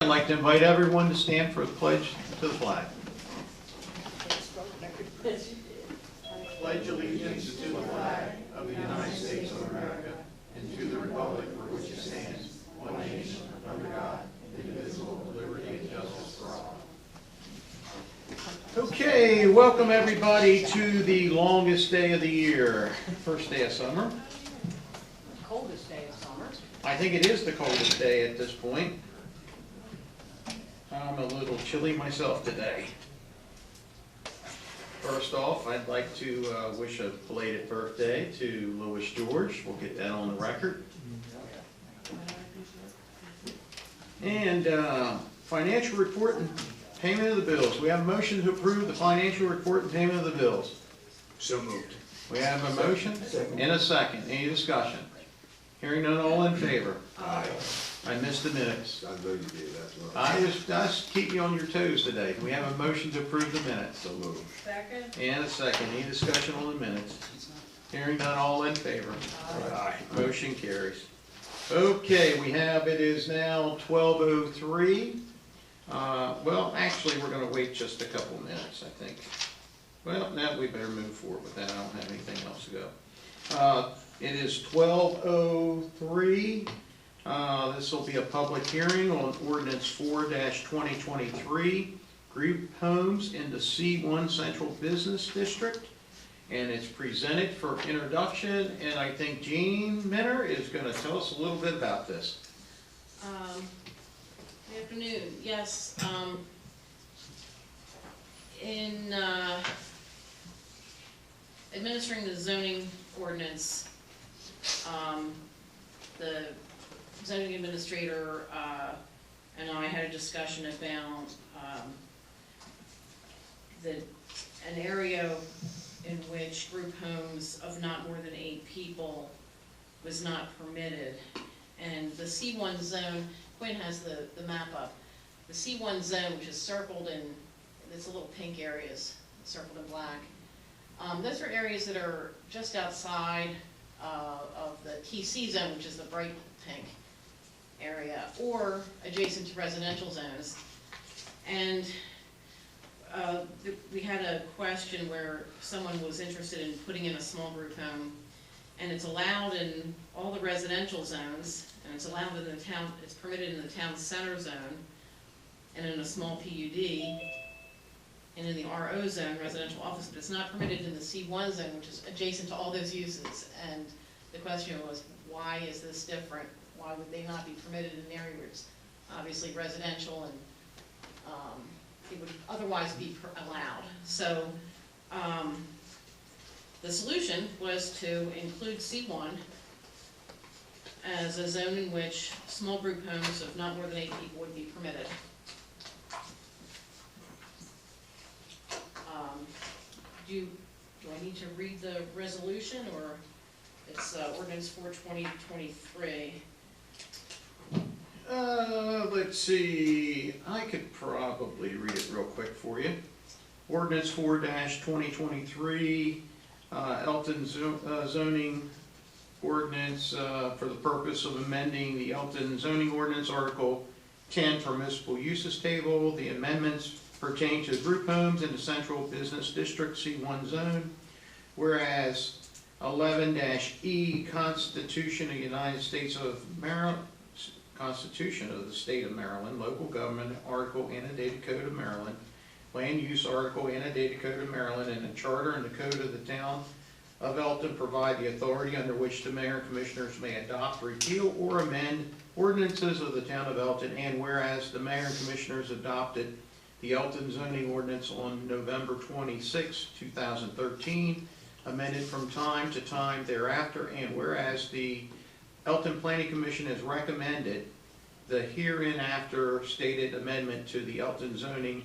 I'd like to invite everyone to stand for the pledge to the flag. Pledge allegiance to the flag of the United States of America and to the republic for which it stands, one nation, under God, indivisible, with liberty and justice for all. Okay, welcome everybody to the longest day of the year, first day of summer. Coldest day of summer. I think it is the coldest day at this point. I'm a little chilly myself today. First off, I'd like to wish a belated birthday to Louis George. We'll get that on the record. And financial report and payment of the bills. We have a motion to approve the financial report and payment of the bills. So moved. We have a motion and a second. Any discussion? Hearing none, all in favor? Aye. I missed the minutes. I know you did, that's what. I was keep you on your toes today. We have a motion to approve the minutes. So moved. Second. And a second. Any discussion on the minutes? Hearing none, all in favor? Aye. Motion carries. Okay, it is now 12:03. Well, actually, we're gonna wait just a couple minutes, I think. Well, now we better move forward with that. I don't have anything else to go. It is 12:03. This will be a public hearing on ordinance 4-2023, group homes in the C1 Central Business District. And it's presented for introduction, and I think Jean Minner is gonna tell us a little bit about this. Good afternoon. Yes, in administering the zoning ordinance, the zoning administrator and I had a discussion about an area in which group homes of not more than 8 people was not permitted. And the C1 zone, Quinn has the map up. The C1 zone, which is circled in, it's a little pink areas, circled in black. Those are areas that are just outside of the TC zone, which is the bright pink area, or adjacent to residential zones. And we had a question where someone was interested in putting in a small group home, and it's allowed in all the residential zones, and it's allowed in the town, it's permitted in the town center zone, and in a small PUD, and in the RO zone, residential office, but it's not permitted in the C1 zone, which is adjacent to all those uses. And the question was, why is this different? Why would they not be permitted in an area where it's obviously residential and it would otherwise be allowed? So the solution was to include C1 as a zone in which small group homes of not more than 8 people would be permitted. Do I need to read the resolution, or it's ordinance 4-2023? Let's see, I could probably read it real quick for you. Ordinance 4-2023, Elkton zoning ordinance for the purpose of amending the Elkton zoning ordinance, Article 10, permissible uses table. The amendments pertain to group homes in the Central Business District C1 zone. Whereas 11-E, Constitution of the United States of Maryland, Constitution of the State of Maryland, Local Government Article, Annotated Code of Maryland, Land Use Article, Annotated Code of Maryland, and the Charter and the Code of the Town of Elkton provide the authority under which the mayor and commissioners may adopt, repeal, or amend ordinances of the Town of Elkton. And whereas the mayor and commissioners adopted the Elkton zoning ordinance on November 26, 2013, amended from time to time thereafter, and whereas the Elkton Planning Commission has recommended the hereinafter stated amendment to the Elkton zoning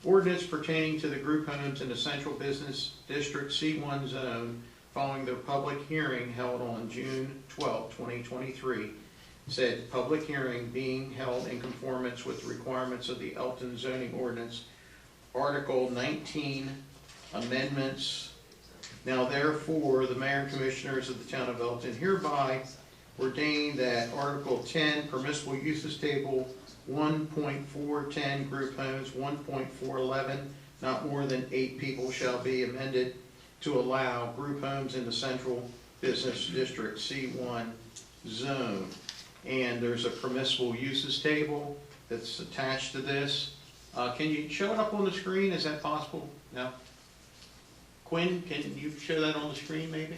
ordinance pertaining to the group homes in the Central Business District C1 zone following the public hearing held on June 12, 2023. Said public hearing being held in conformance with the requirements of the Elkton zoning ordinance, Article 19 amendments. Now therefore, the mayor and commissioners of the town of Elkton hereby ordain that Article 10, permissible uses table 1.410 group homes, 1.411, not more than 8 people shall be amended to allow group homes in the Central Business District C1 zone. And there's a permissible uses table that's attached to this. Can you show it up on the screen? Is that possible? No? Quinn, can you show that on the screen maybe?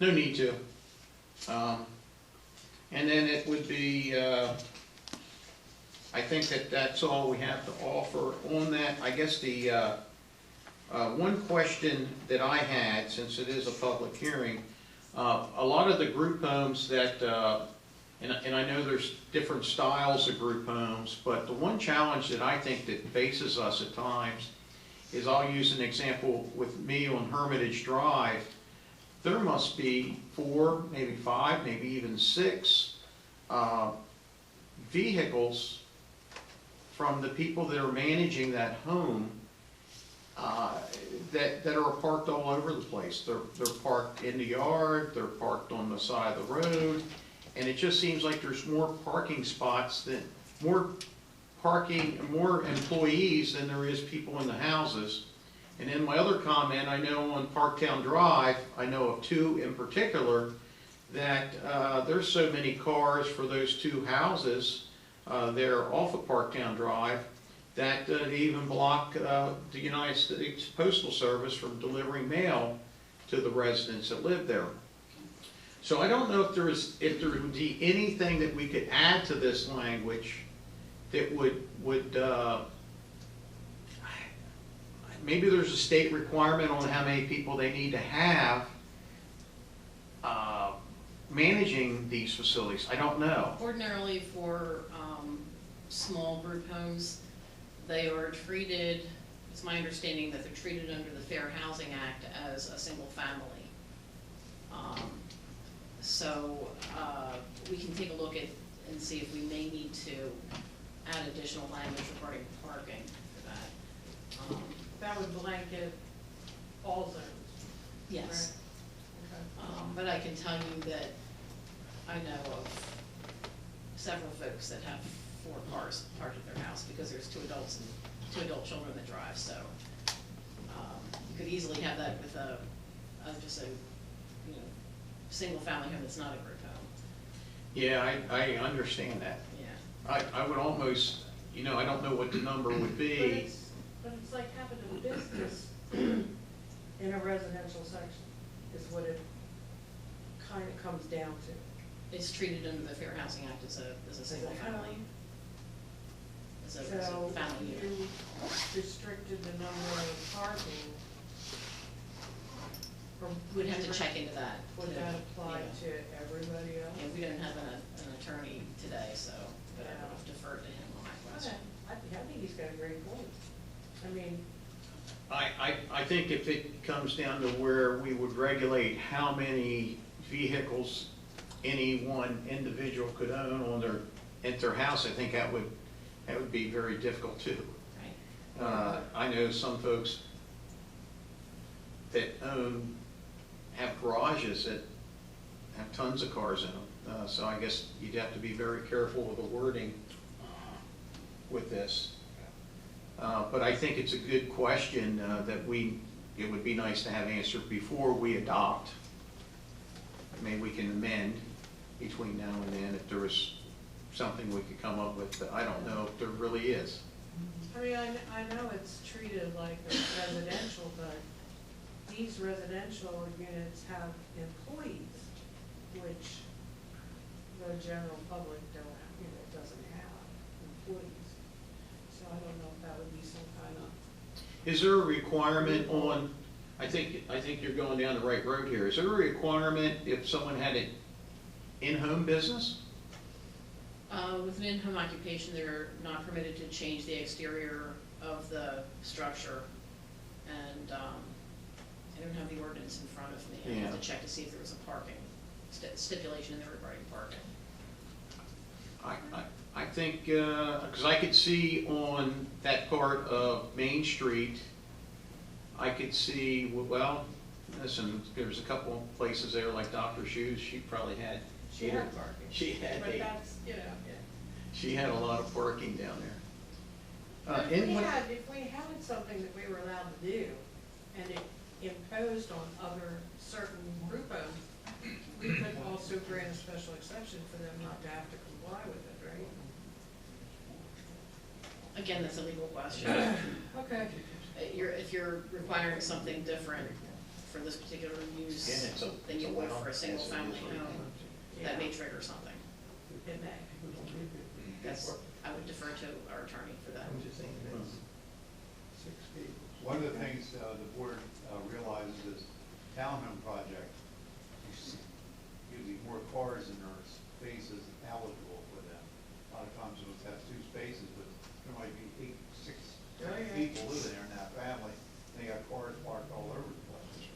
No need to. And then it would be, I think that's all we have to offer on that. I guess the one question that I had, since it is a public hearing, a lot of the group homes that, and I know there's different styles of group homes, but the one challenge that I think that faces us at times is, I'll use an example with me on Hermitage Drive. There must be 4, maybe 5, maybe even 6 vehicles from the people that are managing that home that are parked all over the place. They're parked in the yard, they're parked on the side of the road, and it just seems like there's more parking spots more employees than there is people in the houses. And then my other comment, I know on Parktown Drive, I know of 2 in particular, that there's so many cars for those 2 houses there off of Parktown Drive that they even block the United States Postal Service from delivering mail to the residents that live there. So I don't know if there would be anything that we could add to this language that would maybe there's a state requirement on how many people they need to have managing these facilities. I don't know. Ordinarily for small group homes, they are treated, it's my understanding that they're treated under the Fair Housing Act as a single family. So we can take a look at and see if we may need to add additional language regarding parking for that. That would blanket all zones. Yes. Right? Okay. But I can tell you that I know of several folks that have 4 cars parked at their house because there's 2 adults and 2 adult children that drive, so you could easily have that with just a single family home that's not a group home. Yeah, I understand that. Yeah. I would almost, I don't know what the number would be. But it's like having a business in a residential section is what it kind of comes down to. It's treated under the Fair Housing Act as a single family. As a So family unit. you restricted the number of parking. Or We'd have to check into that. Would too. that apply Yeah. to everybody else? Yeah, we don't have an attorney today, so, but I would have deferred to him on that question. I think he's got a great point. I mean, I think if it comes down to where we would regulate how many vehicles any one individual could own at their house, I think that would be very difficult too. Right. I know some folks that have garages that have tons of cars in them. So I guess you'd have to be very careful with the wording with this. But I think it's a good question that it would be nice to have answered before we adopt. Maybe we can amend between now and then if there was something we could come up with, but I don't know if there really is. I mean, I know it's treated like a residential, but these residential units have employees, which the general public doesn't have employees. So I don't know if that would be some kind of. Is there a requirement on, I think you're going down the right road here. Is there a requirement if someone had an in-home business? With an in-home occupation, they're not permitted to change the exterior of the structure, and I don't have the ordinance in front of me. I have Yeah. to check to see if there was a parking stipulation in there regarding parking. I think, because I could see on that part of Main Street, I could see, well, listen, there's a couple places there like Dr. Shoes, she probably had. She had parking. She had But a. that's, She had a lot of parking down there. If we had something that we were allowed to do, and it imposed on other certain group owners, we could also grant a special exception for them not to have to comply with it, right? Again, that's a legal question. Okay. If you're requiring something different for this particular use than you would for a single family home, that may trigger something. It may. I would defer to our attorney for that. One of the things the board realizes is townhome project, usually more cars than there are spaces eligible for them. A lot of times it have 2 spaces, but there might be 8, 6 people living there in that family. They got cars parked all over the place.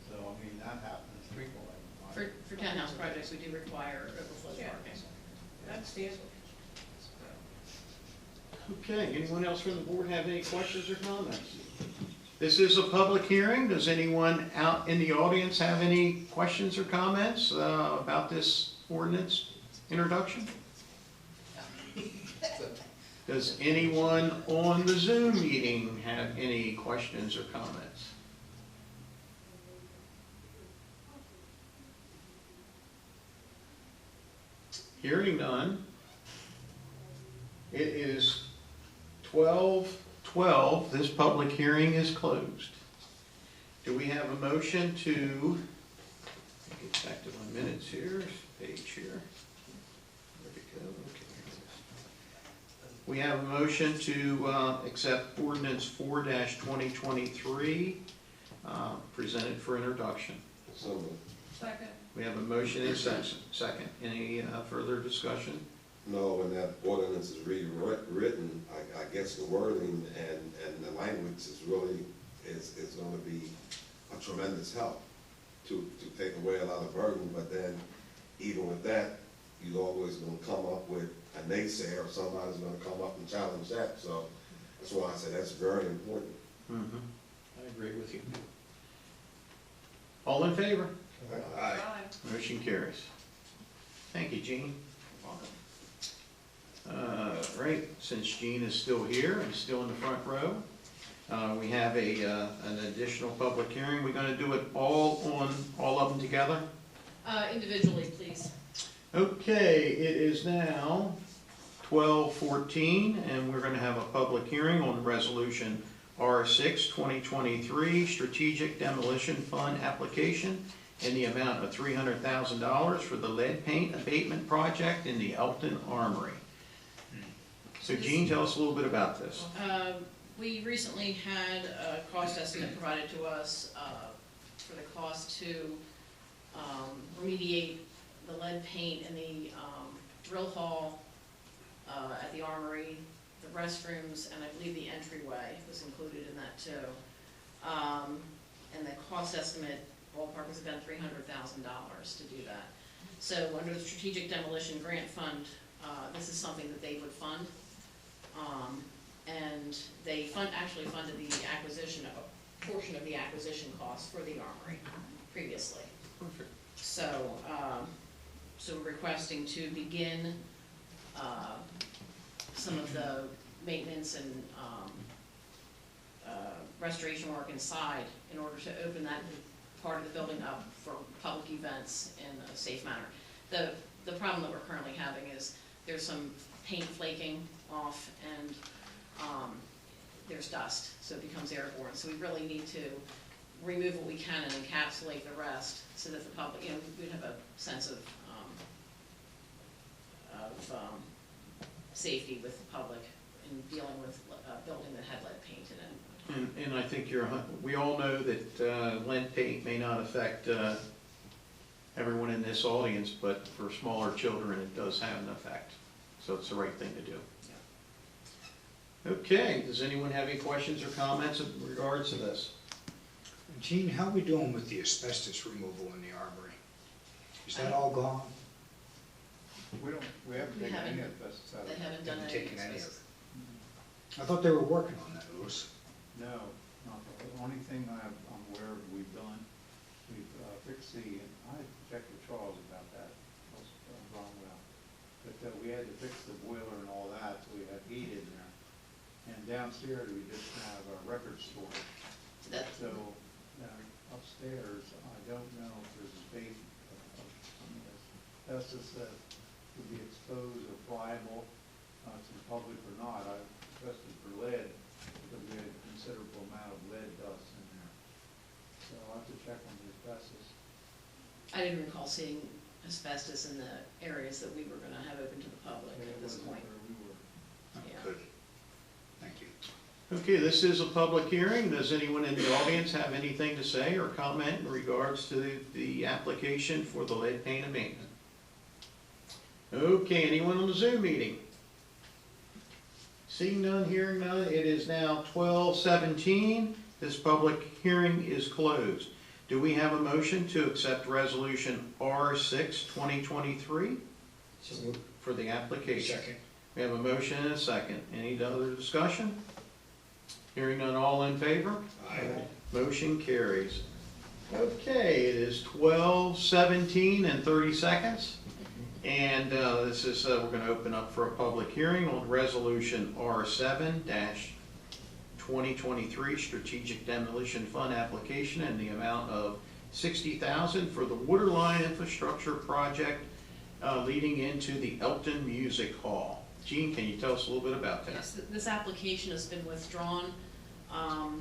So, I mean, that happens frequently. For townhouse projects, we do require overflow parking. That's the answer. Okay, anyone else from the board have any questions or comments? This is a public hearing. Does anyone out in the audience have any questions or comments about this ordinance introduction? Does anyone on the Zoom meeting have any questions or comments? Hearing none. It is 12:12. This public hearing is closed. Do we have a motion to, get back to my minutes here, page here. Where'd it go? Okay, here it is. We have a motion to accept ordinance 4-2023, presented for introduction. So moved. Second. We have a motion and second. Any further discussion? No, when that ordinance is rewritten, I guess the wording and the language is really, is gonna be a tremendous help to take away a lot of burden, but then even with that, you're always gonna come up with a naysayer, or somebody's gonna come up and challenge that, so that's why I say that's very important. Mm-hmm. I agree with you. All in favor? Aye. Motion carries. Thank you, Gene. Right, since Gene is still here and still in the front row, we have an additional public hearing. We're gonna do it all of them together? Individually, please. Okay, it is now 12:14, and we're gonna have a public hearing on Resolution R6-2023, Strategic Demolition Fund application in the amount of $300,000 for the lead paint abatement project in the Elkton Armory. So Gene, tell us a little bit about this. We recently had a cost estimate provided to us for the cost to remediate the lead paint in the drill hall at the armory, the restrooms, and I believe the entryway was included in that too. And the cost estimate ballpark was about $300,000 to do that. So under the Strategic Demolition Grant Fund, this is something that they would fund. And they actually funded the acquisition of a portion of the acquisition cost for the armory previously. Perfect. So, so we're requesting to begin some of the maintenance and restoration work inside in order to open that part of the building up for public events in a safe manner. The problem that we're currently having is there's some paint flaking off and there's dust, so it becomes airborne. So we really need to remove what we can and encapsulate the rest so that the public, we'd have a sense of safety with the public in dealing with a building that had lead paint in it. And I think we all know that lead paint may not affect everyone in this audience, but for smaller children, it does have an effect. So it's the right thing to do. Okay, does anyone have any questions or comments in regards to this? Gene, how are we doing with the asbestos removal in the armory? Is that all gone? We haven't taken any of this. They haven't done Haven't any taken any of spaces. it. I thought they were working on that, Louis. No, not the only thing I'm aware of we've done, we've fixed I checked with Charles about that, what's wrong with but we had to fix the boiler and all that, so we have heat in there. And downstairs, we just have a record store. That- So, upstairs, I don't know if there's a space of some asbestos that would be exposed or friable to the public or not. I tested for lead, because we had a considerable amount of lead dust in there. So I'll have to check on the asbestos. I didn't recall seeing asbestos in the areas that we were gonna have open to the public It at this wasn't point. where we were. Oh, Yeah. good. Thank you. Okay, this is a public hearing. Does anyone in the audience have anything to say or comment in regards to the application for the lead paint abatement? Okay, anyone on the Zoom meeting? Seeing none, hearing none, it is now 12:17. This public hearing is closed. Do we have a motion to accept resolution R6 2023 So moved. for the application? Second. We have a motion and a second. Any other discussion? Hearing none, all in favor? Aye. Motion carries. Okay, it is 12:17 and 30 seconds. And this is, we're going to open up for a public hearing on Resolution R7-2023 Strategic Demolition Fund application in the amount of $60,000 for the Waterline Infrastructure Project leading into the Elkton Music Hall. Gene, can you tell us a little bit about that? Yes, this application has been withdrawn.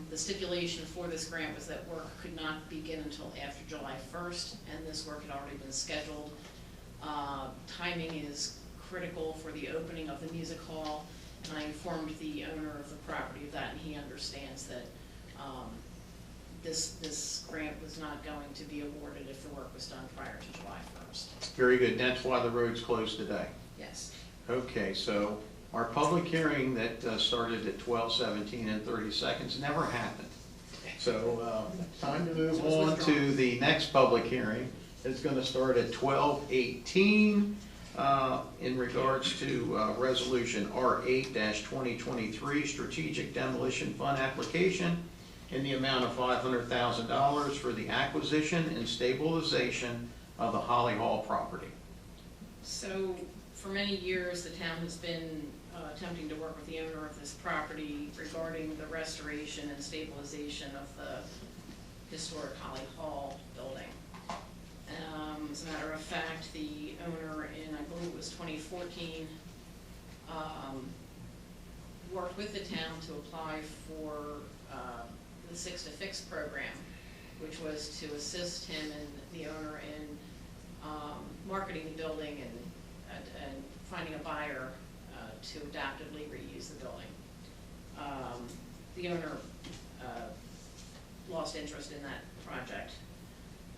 The stipulation for this grant was that work could not begin until after July 1st, and this work had already been scheduled. Timing is critical for the opening of the music hall, and I informed the owner of the property of that, and he understands that this grant was not going to be awarded if the work was done prior to July 1st. Very good. That's why the road's closed today. Yes. Okay, so our public hearing that started at 12:17 and 30 seconds never happened. So time to move So it's on withdrawn. to the next public hearing. It's going to start at 12:18 in regards to Resolution R8-2023 Strategic Demolition Fund application in the amount of $500,000 for the acquisition and stabilization of the Holly Hall property. So, for many years, the town has been attempting to work with the owner of this property regarding the restoration and stabilization of the historic Holly Hall building. As a matter of fact, the owner in, I believe it was 2014, worked with the town to apply for the Six to Fix program, which was to assist him and the owner in marketing the building and finding a buyer to adaptively reuse the building. The owner lost interest in that project,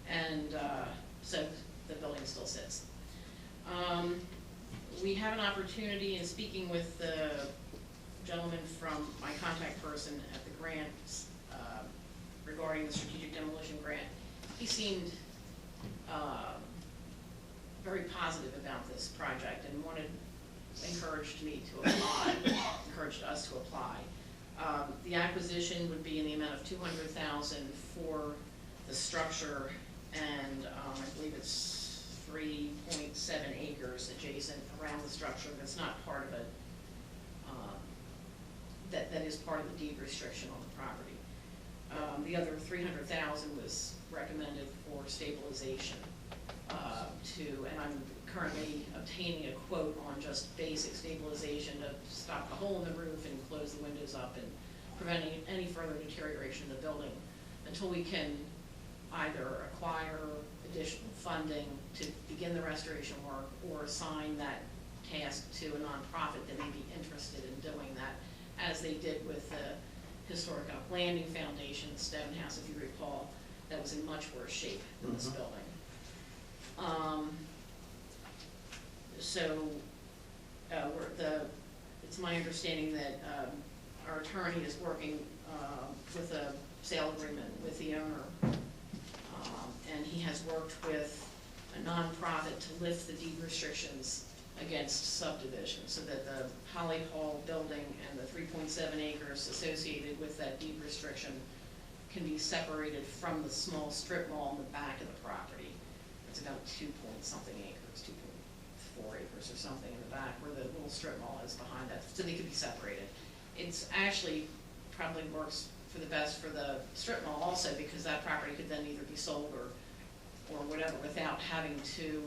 and so the building still sits. We have an opportunity in speaking with the gentleman from my contact person at the grants regarding the strategic demolition grant. He seemed very positive about this project and encouraged me to apply, encouraged us to apply. The acquisition would be in the amount of $200,000 for the structure, and I believe it's 3.7 acres adjacent around the structure that's not part of it, that is part of the deed restriction on the property. The other $300,000 was recommended for stabilization and I'm currently obtaining a quote on just basic stabilization to stop the hole in the roof and close the windows up and prevent any further deterioration of the building until we can either acquire additional funding to begin the restoration work or assign that task to a nonprofit that may be interested in doing that, as they did with the Historic Oak Landing Foundation, the Stone House, if you recall, that was in much worse shape than this building. It's my understanding that our attorney is working with a sale agreement with the owner, and he has worked with a nonprofit to lift the deed restrictions against subdivision, so that the Holly Hall building and the 3.7 acres associated with that deed restriction can be separated from the small strip mall in the back of the property. It's about 2 point something acres, 2.4 4 acres or something in the back where the little strip mall is behind that, so they could be separated. It's actually probably works for the best for the strip mall also, because that property could then either be sold or whatever without having to,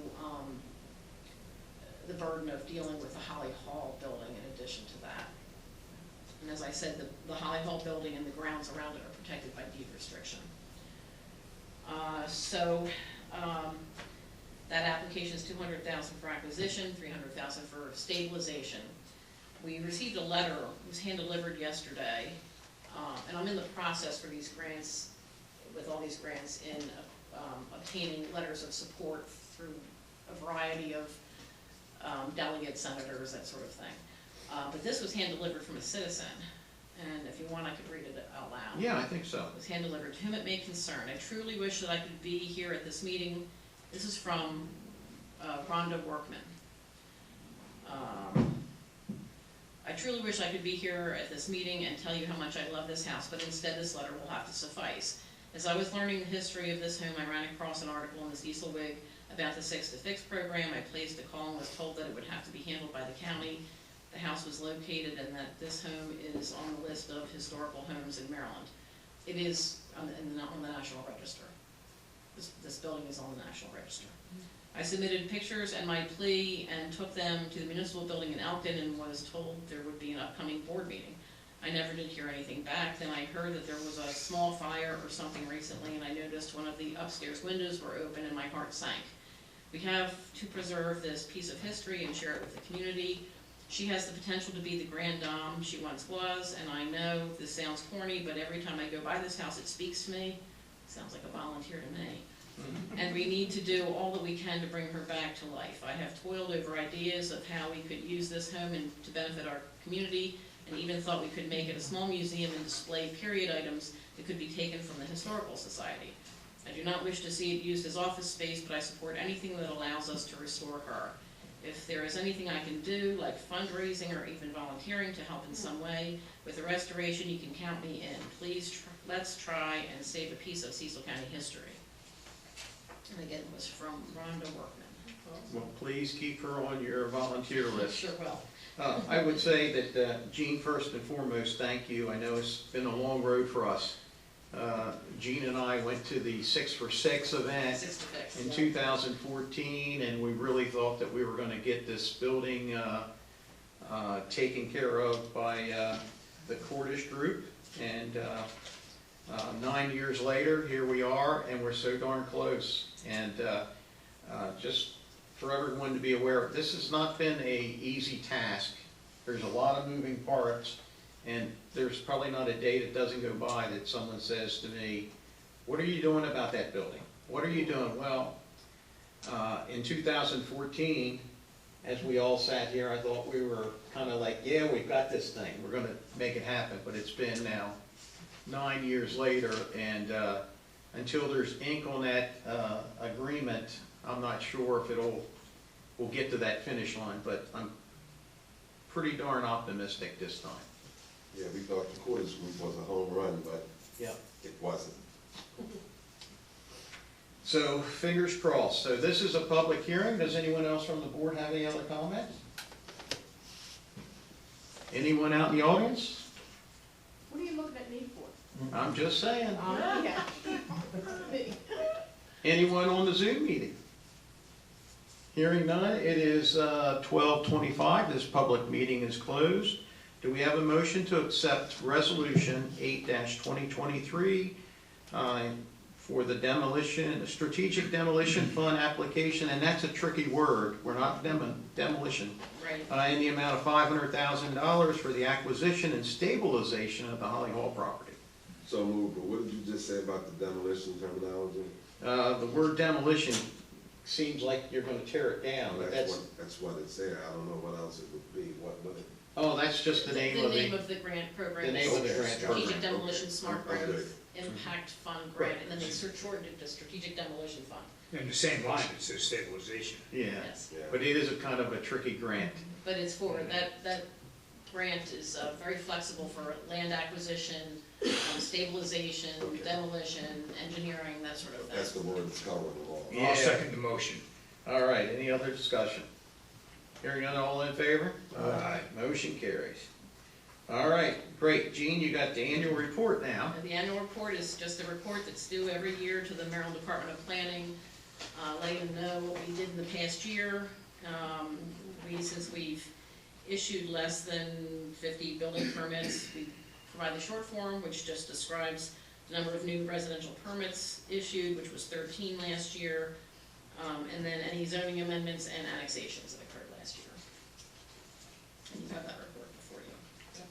the burden of dealing with the Holly Hall building in addition to that. And as I said, the Holly Hall building and the grounds around it are protected by deed restriction. That application is $200,000 for acquisition, $300,000 for stabilization. We received a letter, it was hand-delivered yesterday, and I'm in the process for these grants, with all these grants, in obtaining letters of support through a variety of delegates, senators, that sort of thing. But this was hand-delivered from a citizen, and if you want, I could read it out loud. Yeah, I think so. It was hand-delivered to whom it may concern. I truly wish that I could be here at this meeting. This is from Rhonda Workman. I truly wish I could be here at this meeting and tell you how much I love this house, but instead this letter will have to suffice. As I was learning the history of this home, I ran across an article in the Dieselwig about the Six to Fix program. I placed a call and was told that it would have to be handled by the county. The house was located and that this home is on the list of historical homes in Maryland. It is on the National Register. This building is on the National Register. I submitted pictures and my plea and took them to the municipal building in Elkton and was told there would be an upcoming board meeting. I never did hear anything back. Then I heard that there was a small fire or something recently, and I noticed one of the upstairs windows were open and my heart sank. We have to preserve this piece of history and share it with the community. She has the potential to be the grand dame she once was, and I know this sounds corny, but every time I go by this house it speaks to me. Sounds like a volunteer to me. And we need to do all that we can to bring her back to life. I have toiled over ideas of how we could use this home and to benefit our community, and even thought we could make it a small museum and display period items that could be taken from the Historical Society. I do not wish to see it used as office space, but I support anything that allows us to restore her. If there is anything I can do, like fundraising or even volunteering to help in some way with the restoration, you can count me in. Please, let's try and save a piece of Cecil County history. And again, it was from Rhonda Workman. Well, please keep her on your volunteer list. Sure will. I would say that, Jean, first and foremost, thank you. I know it's been a long road for us. Jean and I went to the 6 for 6 event 6 to Fix. in 2014, and we really thought that we were going to get this building taken care of by the Cordish group. And 9 years later, here we are, and we're so darn close. And just for everyone to be aware, this has not been an easy task. There's a lot of moving parts, and there's probably not a day that doesn't go by that someone says to me, what are you doing about that building? What are you doing? Well, in 2014, as we all sat here, I thought we were kind of like, yeah, we've got this thing. We're going to make it happen. But it's been now 9 years later, and until there's ink on that agreement, I'm not sure if we'll get to that finish line, but I'm pretty darn optimistic this time. Yeah, we thought the Cordish group was a home run, but Yeah. it wasn't. So, fingers crossed. So this is a public hearing. Does anyone else from the board have any other comments? Anyone out in the audience? What are you looking at me for? I'm just saying. Yeah. Anyone on the Zoom meeting? Hearing none, it is 12:25. This public meeting is closed. Do we have a motion to accept Resolution 8-2023 for the demolition, strategic demolition fund application, and that's a tricky word. We're not demolition. Right. In the amount of $500,000 for the acquisition and stabilization of the Holly Hall property. So moved, but what did you just say about the demolition terminology? The word demolition seems like you're going to tear it down, but That's what it's there. I don't know what else it would be. What would it? Oh, that's just the name of The name of the grant program. the name is of the grant Strategic program. Demolition Okay. Smart Okay. Growth Impact Fund Grant, and then they shortened it to Strategic Demolition Fund. In the same line, it says stabilization. Yeah, Yes. Yeah. but it is a kind of a tricky grant. But it's for, that grant is very flexible for land acquisition, stabilization, Okay. demolition, engineering, that sort of That's the thing. word that's covering them all. Yeah. I'll second the motion. All right, any other discussion? Hearing none, all in favor? Aye. Motion carries. All right, great. Gene, you got the annual report now. The annual report is just a report that's due every year to the Maryland Department of Planning, letting them know what we did in the past year. Since we've issued less than 50 building permits, we provide the short form, which just describes the number of new residential permits issued, which was 13 last year, and then any zoning amendments and annexations that occurred last year. And you've got that report before you.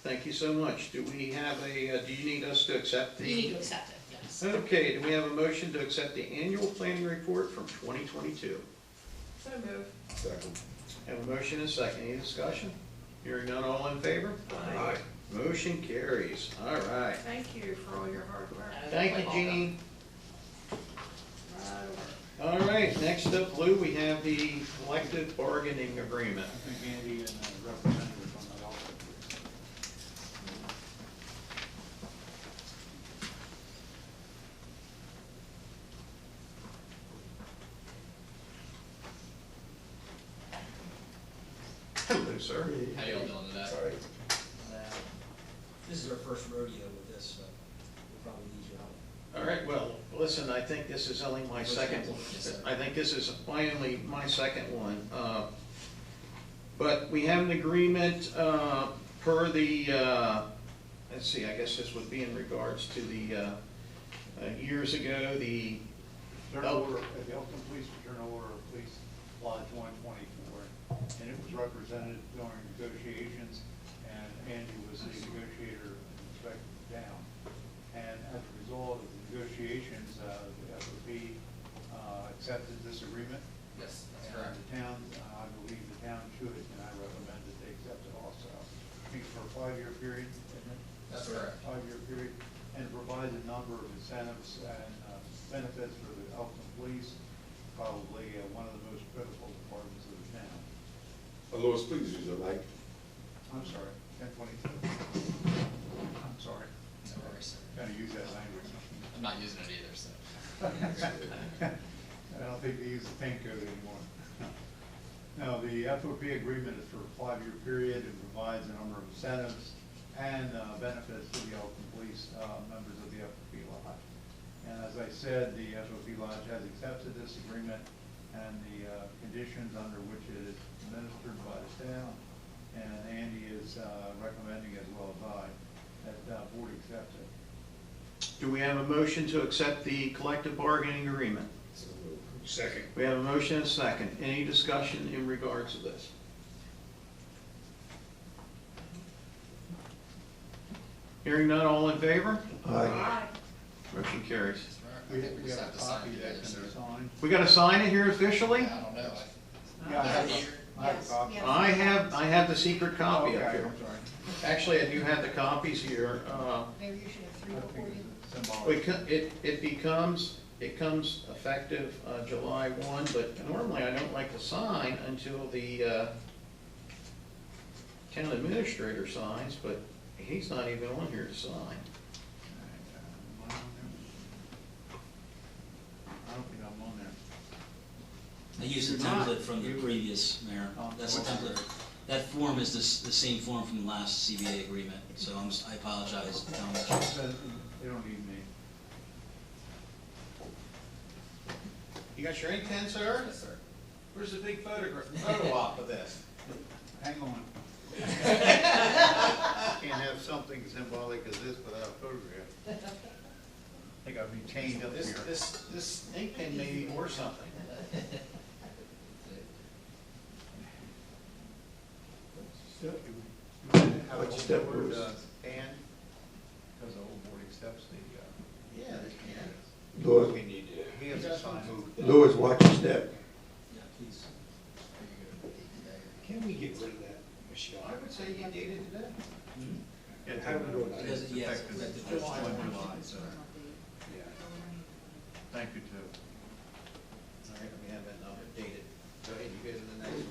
Thank you so much. Do we have a, do you need us to accept the? You need to accept it, yes. Okay, do we have a motion to accept the annual planning report from 2022? So move. Second. Have a motion and a second. Any discussion? Hearing none, all in favor? Aye. Motion carries. All right. Thank you for all your hard work. Thank you, Jean. Right over. All right, next up, Lou, we have the collective bargaining agreement. I think Andy and the representative from the Elkton. Hello, sir. How y'all doing today? Sorry. This is our first rodeo with this, so we'll probably need your help. All right, well, listen, I think this is only my second, Yes, sir. I think this is my second one. But we have an agreement per the, let's see, I guess this would be in regards to the, years ago, the, Journal order, the Elkton Police Journal Order of Police Lodge 124, and it was represented during negotiations, and Andy was the negotiator and inspected down. And as a result of the negotiations, the FOP accepted this agreement. Yes, that's And correct. the town, I believe the town should, and I recommend that they accept it also. I think for a 5-year period, isn't it? That's correct. 5-year period, and provides a number of incentives and benefits for the Elkton Police, probably one of the most critical departments of the town. Lois, please use your mic. I'm sorry, 1022. I'm sorry, No worries, sir. gotta use that language. I'm not using it either, so. I don't think they use the paint code anymore. No, the FOP agreement is for a 5-year period and provides a number of incentives and benefits to the Elkton Police members of the FOP Lodge. And as I said, the FOP Lodge has accepted this agreement and the conditions under which it is administered by the town. And Andy is recommending, as well as I, that board accept it. do we have a motion to accept the collective bargaining agreement? So moved. Second. We have a motion and a second. Any discussion in regards to this? Hearing none, all in favor? Aye. Motion carries. I think we just have have a to sign copy it that together, can sir. be signed. We gotta sign it here officially? I don't know. Yeah, I have Yes. I have a copy. Yes. I have the secret copy up Okay, here. I'm sorry. Actually, I do have the copies here. Maybe you should have three I before think you. it's symbolic. It comes effective July 1, but normally I don't like to sign until the town administrator signs, but he's not even on here to sign. I don't think I'm on there. I used the You're not. template from the previous mayor. That's the template. That form is the same form from the last CBA agreement, so I apologize. It says they don't need me. You got your ink pen, sir? Yes, sir. Where's the big photo op of this? Hang on. Can't have something symbolic as this without a photograph. I think I'd be chained up here. This ink pen may be worth something. What step word, was- and? Because the whole board accepts the, Yeah, they can. Louis, We need to. He has to sign. Louis, watch your step. Yeah, please. Can we get rid of that, Michelle? I would say you dated today. Yeah, How do we do it? Because, It's yes, effective effective July July 1. 1. Yeah. Thank you, too. All right, we have that number dated. Go ahead, you go to the next one.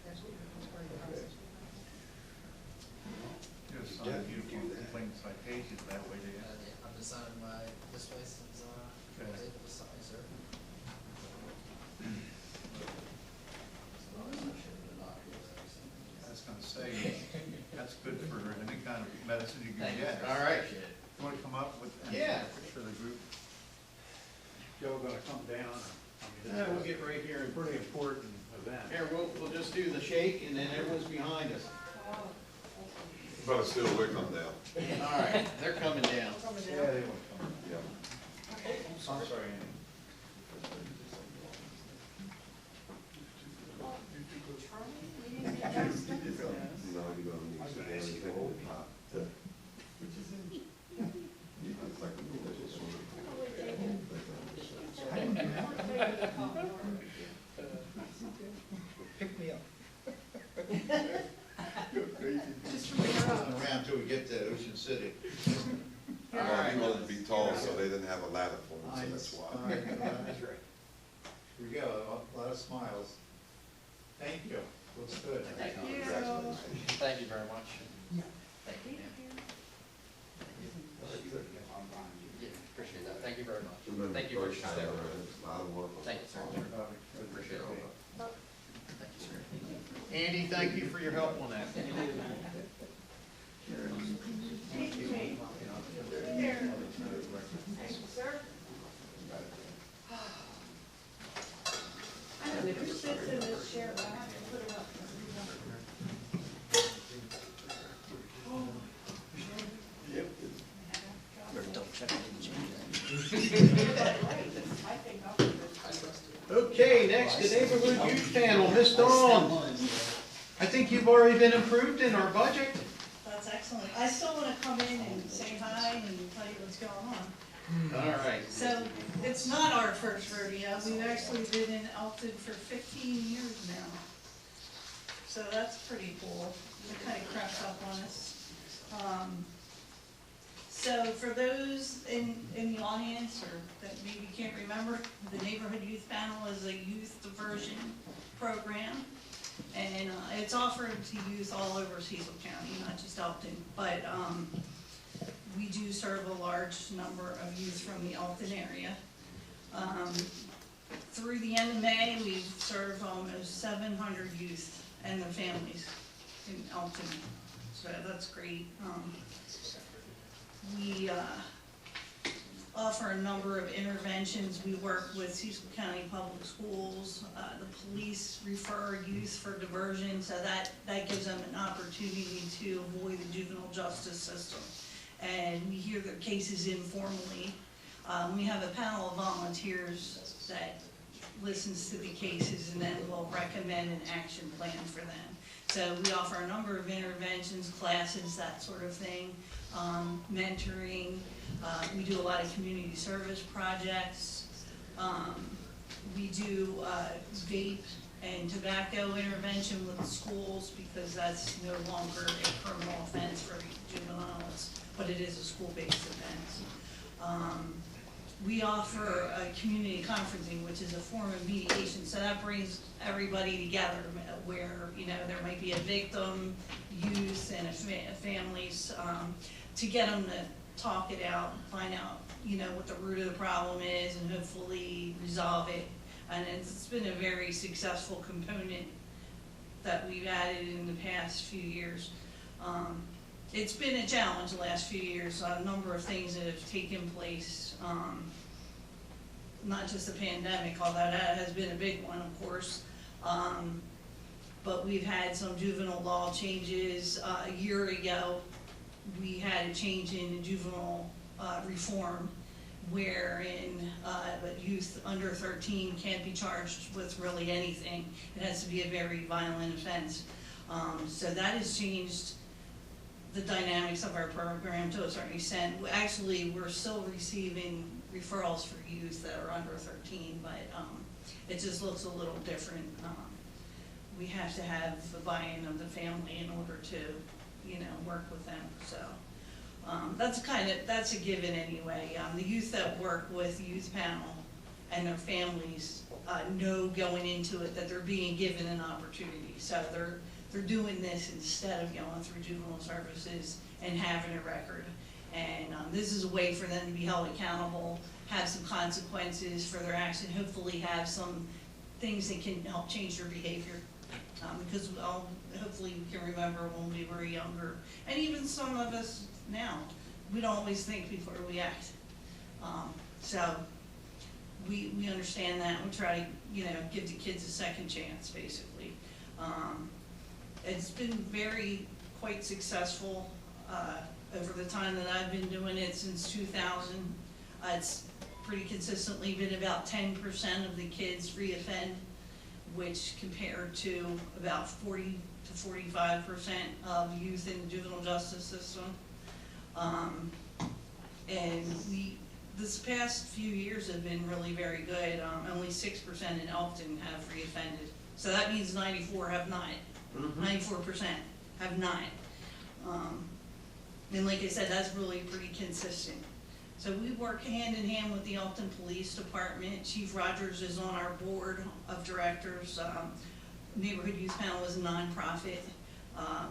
That's what it's part of the process. Just sign uniform complaint citations, that way they have. I've been signing my, this place since, I was able to sign, sir. kind of medicine you can Thank you. get. All right. You wanna come up with any Yeah. for the group? Joe gonna come down, Yeah, we'll get right here. pretty important event. Here, we'll just do the shake and then everyone's behind us. But still, we're come down. All right, they're coming down. Coming Yeah, down. they want to come. Yeah. I'm sorry, Andy. No, you're gonna need some everything on the top. It's like a delicious Pick me up. Around till we get to Ocean City. Well, he wanted to be tall, so they didn't have a ladder for him, so that's why. That's right. Here we go, a lot of smiles. Thank you, looks good. Thank you. Congratulations. Thank you very much. Thank you. Yeah, appreciate that. Thank you very much. Remember Thank you for your first time. time, it's a lot of work. Thank you, sir. Appreciate it. Thank you, sir. Andy, thank you for your help on that. Thank you, sir. I don't know who sits in this chair, but I have to put it up. Double check it, didn't change I think I'll put it. Okay, next, the neighborhood youth panel, Ms. Dawn. I think you've already been approved in our budget. That's excellent. I still want to come in and say hi and tell you what's going on. All right. So, it's not our first rodeo. We've actually been in Elkton for 15 years now. So that's pretty cool. It kind of crept up on us. So for those in the audience or that maybe can't remember, the Neighborhood Youth Panel is a youth diversion program. And it's offered to youth all over Cecil County, not just Elkton. But we do serve a large number of youth from the Elkton area. Through the end of May, we've served almost 700 youth and their families in Elkton. So that's great. We offer a number of interventions. We work with Cecil County Public Schools. The police refer youth for diversion, so that gives them an opportunity to avoid the juvenile justice system. And we hear their cases informally. We have a panel of volunteers that listens to the cases and then will recommend an action plan for them. So we offer a number of interventions, classes, that sort of thing, mentoring. We do a lot of community service projects. We do vape and tobacco intervention with the schools because that's no longer a criminal offense for juveniles, but it is a school-based offense. We offer community conferencing, which is a form of mediation, so that brings everybody together where, you know, there might be a victim, youth, and families, to get them to talk it out, find out, you know, what the root of the problem is, and hopefully resolve it. And it's been a very successful component that we've added in the past few years. It's been a challenge the last few years, a number of things that have taken place, not just the pandemic, although that has been a big one, of course. But we've had some juvenile law changes. A year ago, we had a change in juvenile reform, wherein youth under 13 can't be charged with really anything. It has to be a very violent offense. So that has changed the dynamics of our program to a certain extent. Actually, we're still receiving referrals for youth that are under 13, but it just looks a little different. We have to have the buy-in of the family in order to, you know, work with them. So that's a given anyway. The youth that work with Youth Panel and their families know going into it that they're being given an opportunity. So they're doing this instead of going through juvenile services and having a record. And this is a way for them to be held accountable, have some consequences for their action, hopefully have some things that can help change their behavior. Because hopefully we can remember when we were younger, and even some of us now, we don't always think before we act. So we understand that, we try to, give the kids a second chance, basically. It's been quite successful, over the time that I've been doing it since 2000. It's pretty consistently been about 10% of the kids reoffend, which compared to about 40 to 45% of youth in the juvenile justice system. And this past few years have been really very good. Only 6% in Elkton have reoffended. So that means 94 have not. 94% have not. And like I said, that's really pretty consistent. So we work hand in hand with the Elkton Police Department. Chief Rogers is on our board of directors. Neighborhood Youth Panel is a nonprofit.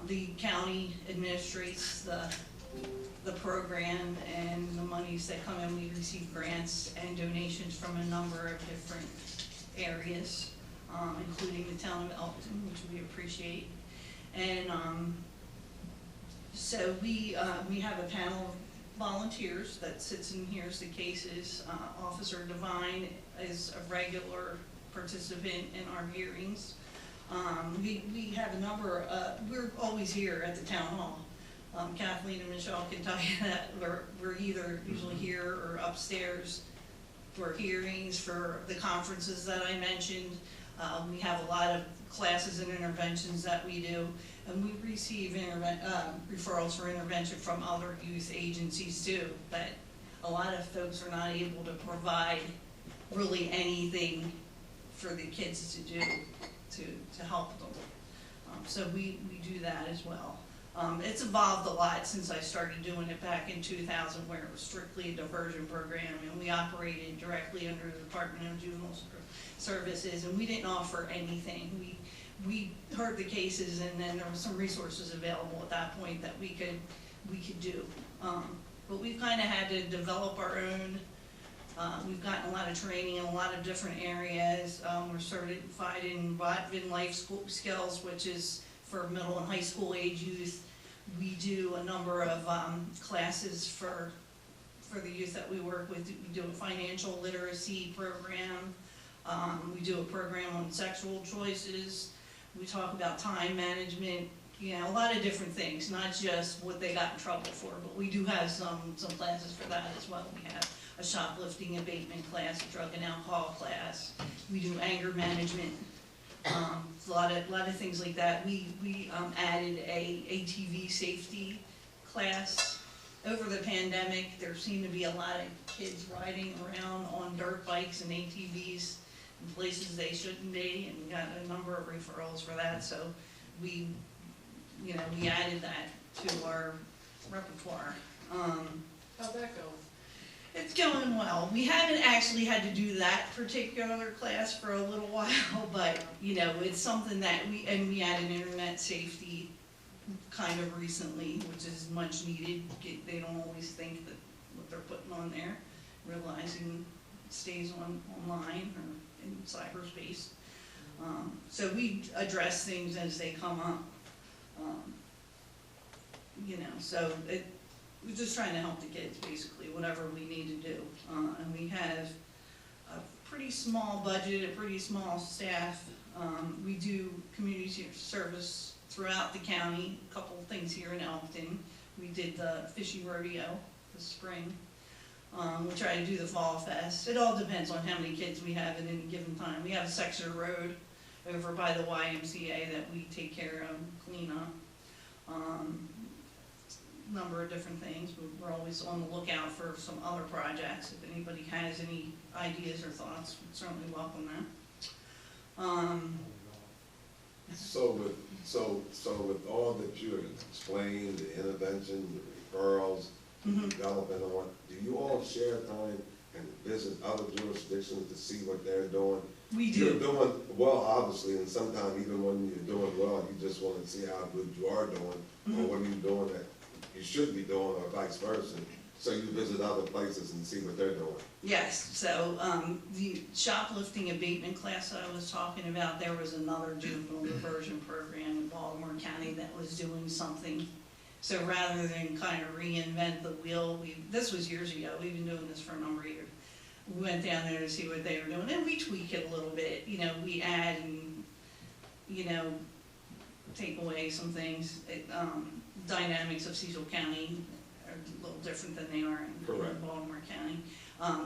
The county administrates the program and the monies that come in. We receive grants and donations from a number of different areas, including the town of Elkton, which we appreciate. And so we have a panel of volunteers that sits and hears the cases. Officer Devine is a regular participant in our hearings. We have a number, we're always here at the town hall. Kathleen and Michelle can tell you that we're either usually here or upstairs for hearings, for the conferences that I mentioned. We have a lot of classes and interventions that we do, and we receive referrals for intervention from other youth agencies too, but a lot of folks are not able to provide really anything for the kids to do to help them. So we do that as well. It's evolved a lot since I started doing it back in 2000, where it was strictly a diversion program, and we operated directly under the Department of Juvenile Services, and we didn't offer anything. We heard the cases, and then there were some resources available at that point that we could do. But we've kind of had to develop our own. We've gotten a lot of training in a lot of different areas. We're certified in Botvin Life Skills, which is for middle and high school age youth. We do a number of classes for the youth that we work with. We do a financial literacy program. We do a program on sexual choices. We talk about time management, a lot of different things, not just what they got in trouble for, but we do have some classes for that as well. We have a shoplifting abatement class, a drug and alcohol class. We do anger management. A lot of things like that. We added a ATV safety class. Over the pandemic, there seemed to be a lot of kids riding around on dirt bikes and ATVs in places they shouldn't be, and we got a number of referrals for that. So we added that to our repertoire. How'd that go? It's going well. We haven't actually had to do that particular class for a little while, but, it's something that we added internet safety kind of recently, which is much needed. They don't always think that what they're putting on there, realizing it stays online or in cyberspace. So we address things as they come up. So we're just trying to help the kids, basically, whatever we need to do. And we have a pretty small budget, a pretty small staff. We do community service throughout the county, a couple of things here in Elkton. We did the fishing rodeo this spring. We try to do the fall fest. It all depends on how many kids we have at any given time. We have a section of road over by the YMCA that we take care of, clean up. Number of different things, but we're always on the lookout for some other projects. If anybody has any ideas or thoughts, we'd certainly welcome that. So with all that you explained, the intervention, the referrals, development on, do you all share time and visit other jurisdictions to see what they're doing? We do. You're doing well, obviously, and sometimes even when you're doing well, you just want to see how good you are doing, or what are you doing that you should be doing, or vice versa. So you visit other places and see what they're doing? Yes, so, the shoplifting abatement class that I was talking about, there was another juvenile diversion program in Baltimore County that was doing something. So rather than kind of reinvent the wheel, this was years ago, we've been doing this for a number of years. We went down there to see what they were doing, and we tweak it a little bit, you know, we add and, you know, take away some things. Dynamics of Cecil County are a little different than they are in Correct. Baltimore County. I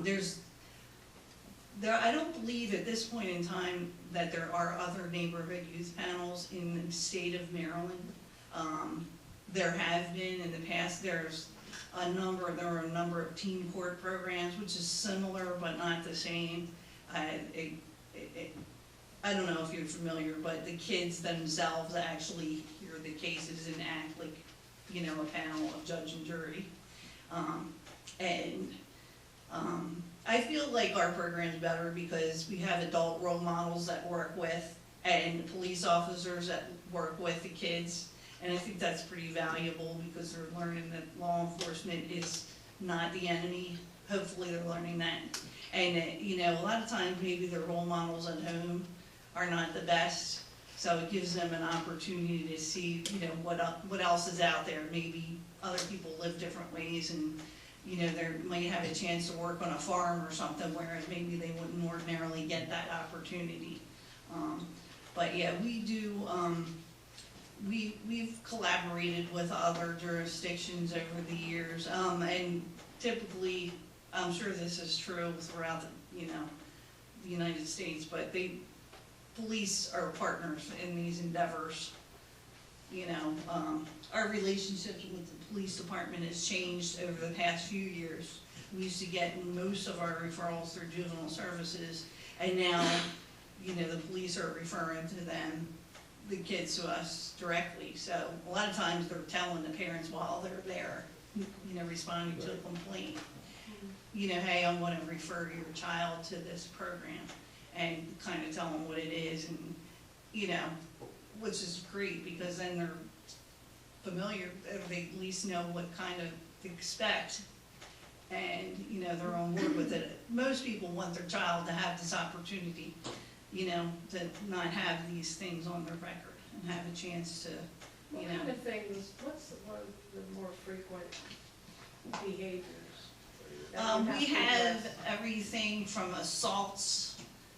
don't believe at this point in time that there are other neighborhood youth panels in the state of Maryland. There have been in the past, there are a number of teen court programs, which is similar but not the same. I don't know if you're familiar, but the kids themselves actually hear the cases and act like, you know, a panel of judge and jury. I feel like our program's better because we have adult role models that work with and police officers that work with the kids. And I think that's pretty valuable because they're learning that law enforcement is not the enemy. Hopefully they're learning that. And, you know, a lot of times maybe their role models at home are not the best. So it gives them an opportunity to see, you know, what else is out there. Maybe other people live different ways and, you know, they might have a chance to work on a farm or something where maybe they wouldn't ordinarily get that opportunity. But yeah, we do, we've collaborated with other jurisdictions over the years, and typically, I'm sure this is true throughout the, you know, the United States, but police are partners in these endeavors. You know, our relationships with the police department has changed over the past few years. We used to get most of our referrals through juvenile services, and now, you know, the police are referring to them, the kids to us directly. So a lot of times they're telling the parents while they're there, you know, responding to a complaint, you know, hey, I'm gonna refer your child to this program, and kind of tell them what it is, and, you know, which is great, because then they're familiar, they at least know what kind of to expect, and, you know, they're on board with it. Most people want their child to have this opportunity, you know, to not have these things on their record, and have a chance to, What you know. kind of things, what's one of the more frequent behaviors? that you We to have address? everything from assaults,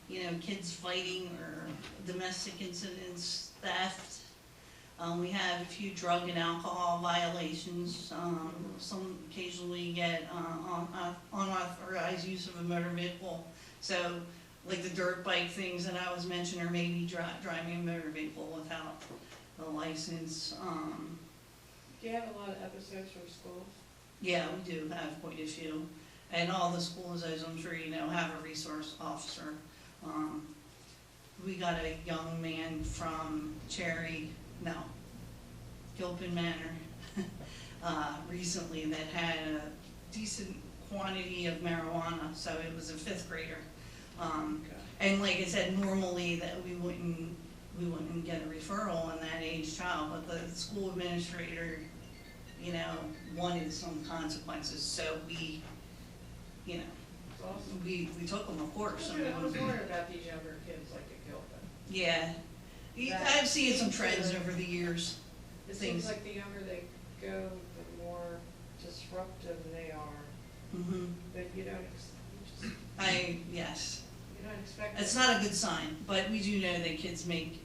you know, kids fighting, or domestic incidents, theft. We have a few drug and alcohol violations. Some occasionally get unauthorized use of a motor vehicle. So, like the dirt bike things that I was mentioning, or maybe driving a motor vehicle without the license. Do you have a lot of episodes from schools? Yeah, we do have quite a few. And all the schools, as I'm sure you know, have a resource officer. We got a young man from Gilpin Manor, recently that had a decent quantity of marijuana, so it was a 5th grader. And like I said, normally that we wouldn't get a referral on that age child, but the school administrator, you know, wanted some consequences, so we, you know, It's awesome. we took them, of course. I was wondering about these younger kids like at Gilpin. Yeah, I've seen some trends over the years. It Things. seems like the younger they go, the more disruptive they are, Mm-hmm. but you don't Yes, expect. it's not a good sign, but we do know that kids make,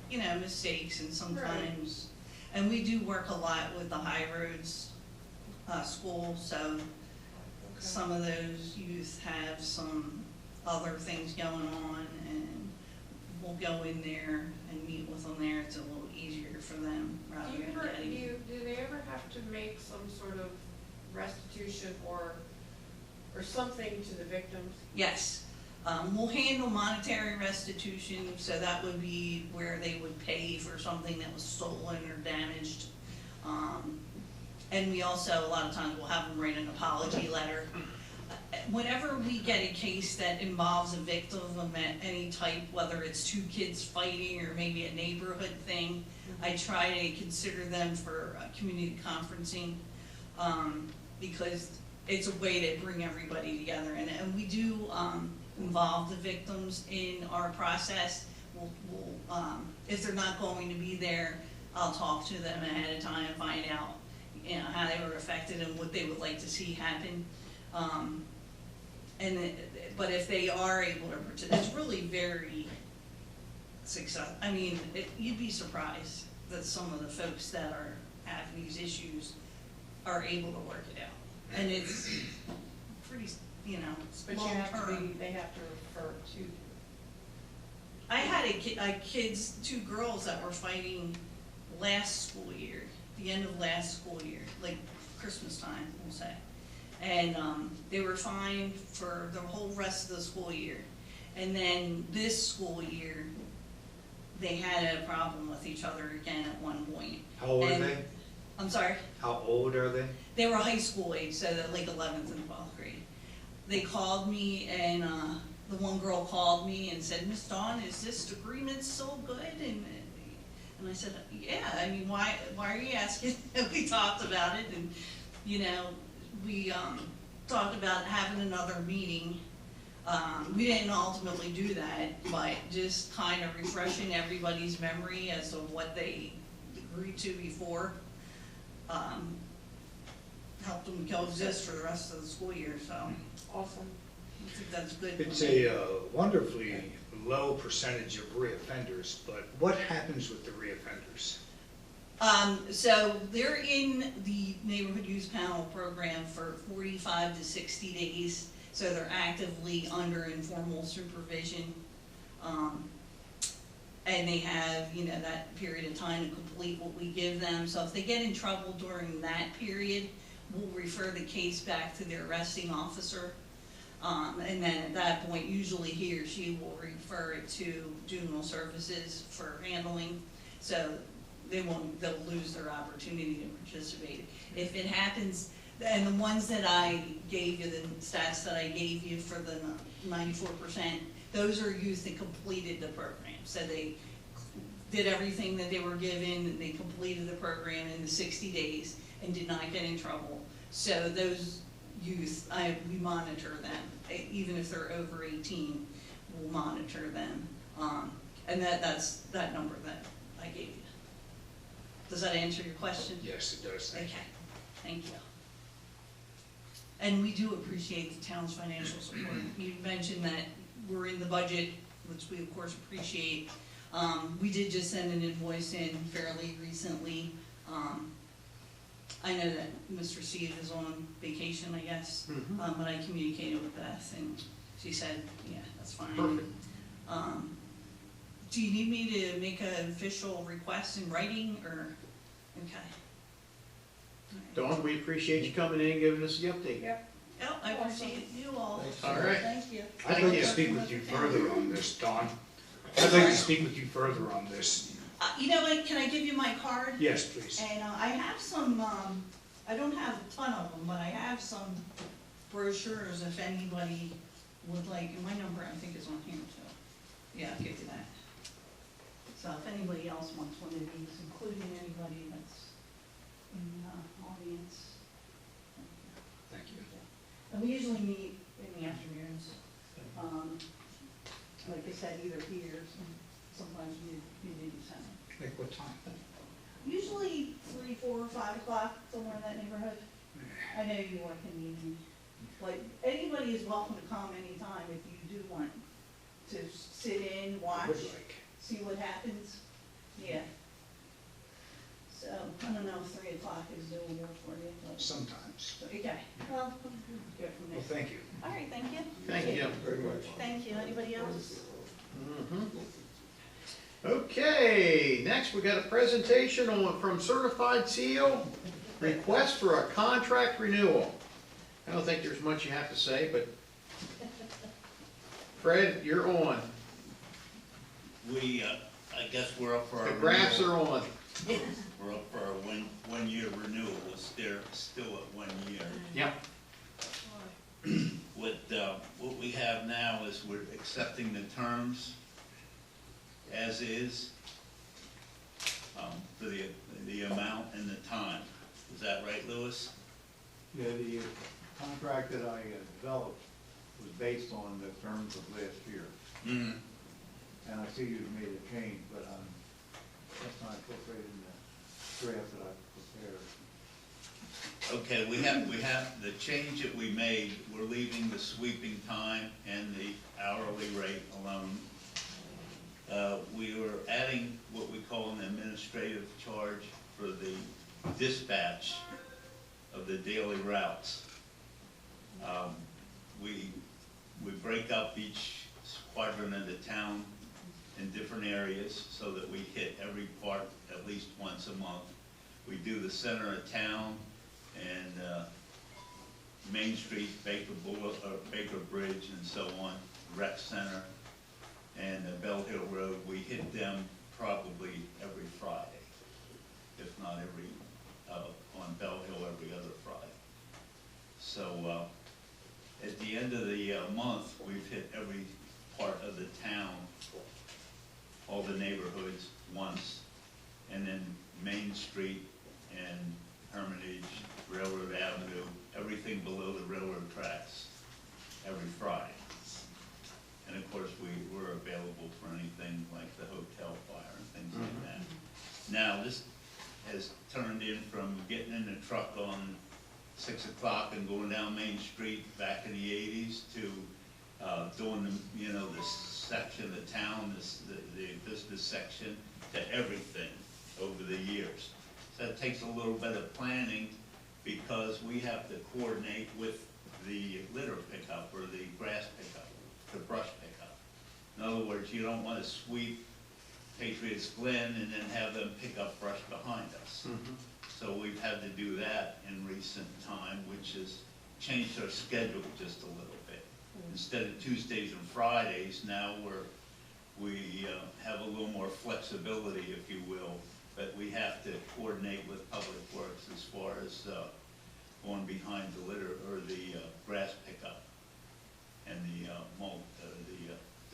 you know, mistakes, and sometimes, and we do work a lot with the High Roads, school, so Okay. some of those youth have some other things going on, and we'll go in there and meet with them there. It's a little easier for them rather Do you than ever, getting. do they ever have to make some sort of restitution or something to the victims? Yes, we'll handle monetary restitution, so that would be where they would pay for something that was stolen or damaged. And we also, a lot of times, we'll have them write an apology letter. Whenever we get a case that involves a victim of any type, whether it's 2 kids fighting or maybe a neighborhood thing, I try to consider them for community conferencing, because it's a way to bring everybody together, and we do, involve the victims in our process. If they're not going to be there, I'll talk to them ahead of time and find out, you know, how they were affected and what they would like to see happen. But if they are able to participate, it's really very successful. I mean, you'd be surprised that some of the folks that are having these issues are able to work it out. And it's pretty, you know, But you have to long-term. they have to refer to you. I had kids, 2 girls that were fighting last school year, the end of last school year, like Christmas time, we'll say. And they were fine for the whole rest of the school year. And then this school year, they had a problem with each other again at one point. How old are And- they? I'm sorry? How old are they? They were high school age, so they're like 11th and 12th grade. They called me, and the one girl called me and said, "Miss Dawn, is this agreement so good?" And I said, "Yeah, I mean, why are you asking?" We talked about it, and, you know, we talked about having another meeting. We didn't ultimately do that, but just kind of refreshing everybody's memory as to what they agreed to before. Help them coexist for the rest of the school year, so Awesome. I think that's good. It's a wonderfully low percentage of reoffenders, but what happens with the reoffenders? So they're in the neighborhood youth panel program for 45 to 60 days, so they're actively under informal supervision. And they have, you know, that period of time to complete what we give them. So if they get in trouble during that period, we'll refer the case back to their arresting officer. And then at that point, usually he or she will refer it to juvenile services for handling. So they'll lose their opportunity to participate. If it happens, and the ones that I gave you, the stats that I gave you for the 94%, those are youth that completed the program. So they did everything that they were given, and they completed the program in the 60 days and did not get in trouble. So those youth, we monitor them, even if they're over 18, we'll monitor them. And that's that number that I gave you. Does that answer your question? Yes, it does. Thank you. Okay, thank you. And we do appreciate the town's financial support. You mentioned that we're in the budget, which we of course appreciate. We did just send an invoice in fairly recently. I know that Mr. Steve is on vacation, I guess, but I communicated with Beth, and she said, yeah, that's fine. Perfect. Do you need me to make an official request in writing, or, okay? All right. Dawn, we appreciate you coming in and giving us the update. Yep. Oh, I appreciate you all. All right. Thank you. I'd like to speak with you further on this, Dawn. I'd like to speak with you further on this. You know what, can I give you my card? Yes, please. And I have some, I don't have a ton of them, but I have some brochures if anybody would like, and my number I think is on here too. Yeah, I'll give you that. So if anybody else wants one of these, including anybody that's in the audience. Thank you. And we usually meet in the afternoons. Like I said, either here, sometimes community center. Like what time? Usually 3, 4, 5 o'clock, somewhere in that neighborhood. I know you work in the evening. But anybody is welcome to come anytime if you do want to sit in, I watch, would like. see what happens. Yeah. So, I don't know if 3 o'clock is doable for you, but, Sometimes. okay. Well, go from there. Well, thank you. All right, thank you. Thank you. Very much. Thank you. Anybody else? Okay, next we got a presentation from Certified Seal, request for a contract renewal. I don't think there's much you have to say, but Fred, you're on. We, I guess we're up for our The graphs renewal. are on. We're up for our one-year renewal. They're still at 1 year. Yep. What we have now is we're accepting the terms as is, for the amount and the time. Is that right, Louis? Yeah, contract that I developed was based on the terms of last year. Mhm. And I see you've made a change, but that's not incorporated in the draft that I prepared. Okay, we have, the change that we made, we're leaving the sweeping time and the hourly rate alone. We were adding what we call an administrative charge for the dispatch of the daily routes. We break up each quadrant of the town in different areas so that we hit every part at least once a month. We do the center of town and Main Street, Baker Bridge and so on, Rec Center, and Bell Hill Road. We hit them probably every Friday, if not every, on Bell Hill every other Friday. So at the end of the month, we've hit every part of the town, all the neighborhoods once, and then Main Street and Hermitage, Railroad Avenue, everything below the railroad tracks every Friday. And of course, we're available for anything like the hotel fire and things like that. Now, this has turned in from getting in the truck on 6 o'clock and going down Main Street back in the 80s to doing the, this section of town, the business section, to everything over the years. So that takes a little bit of planning because we have to coordinate with the litter pickup or the grass pickup, the brush pickup. In other words, you don't want to sweep Patriots Glen and then have them pick up brush behind us. So we've had to do that in recent time, which has changed our schedule just a little bit. Instead of Tuesdays and Fridays, now we have a little more flexibility, if you will, but we have to coordinate with Public Works as far as going behind the litter or the grass pickup and the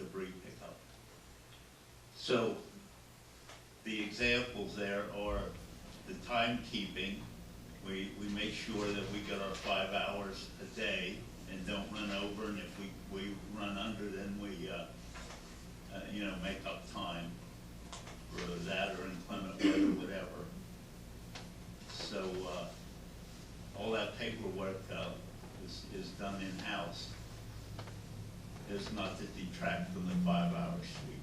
debris pickup. So the examples there are the timekeeping. We make sure that we get our 5 hours a day and don't run over, and if we run under, then we make up time for that or inclement weather, whatever. So all that paperwork is done in-house. It's not to detract from the 5-hour sweep.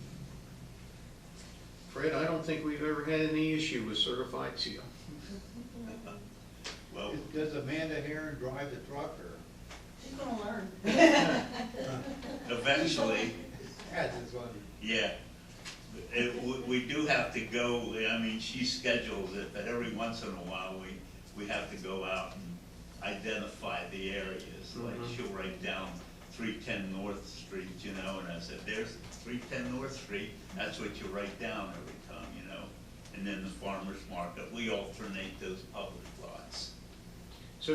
Fred, I don't think we've ever had any issue with certified seal. Well, Does Amanda Heron drive the truck, or? She's gonna learn. eventually, Yeah, just wondering. yeah. We do have to go, I mean, she schedules it, but every once in a while, we have to go out and identify the areas. Like, she'll write down 310 North Street, and I said, there's 310 North Street, that's what you write down every time, and then the farmer's market. We alternate those public lots. So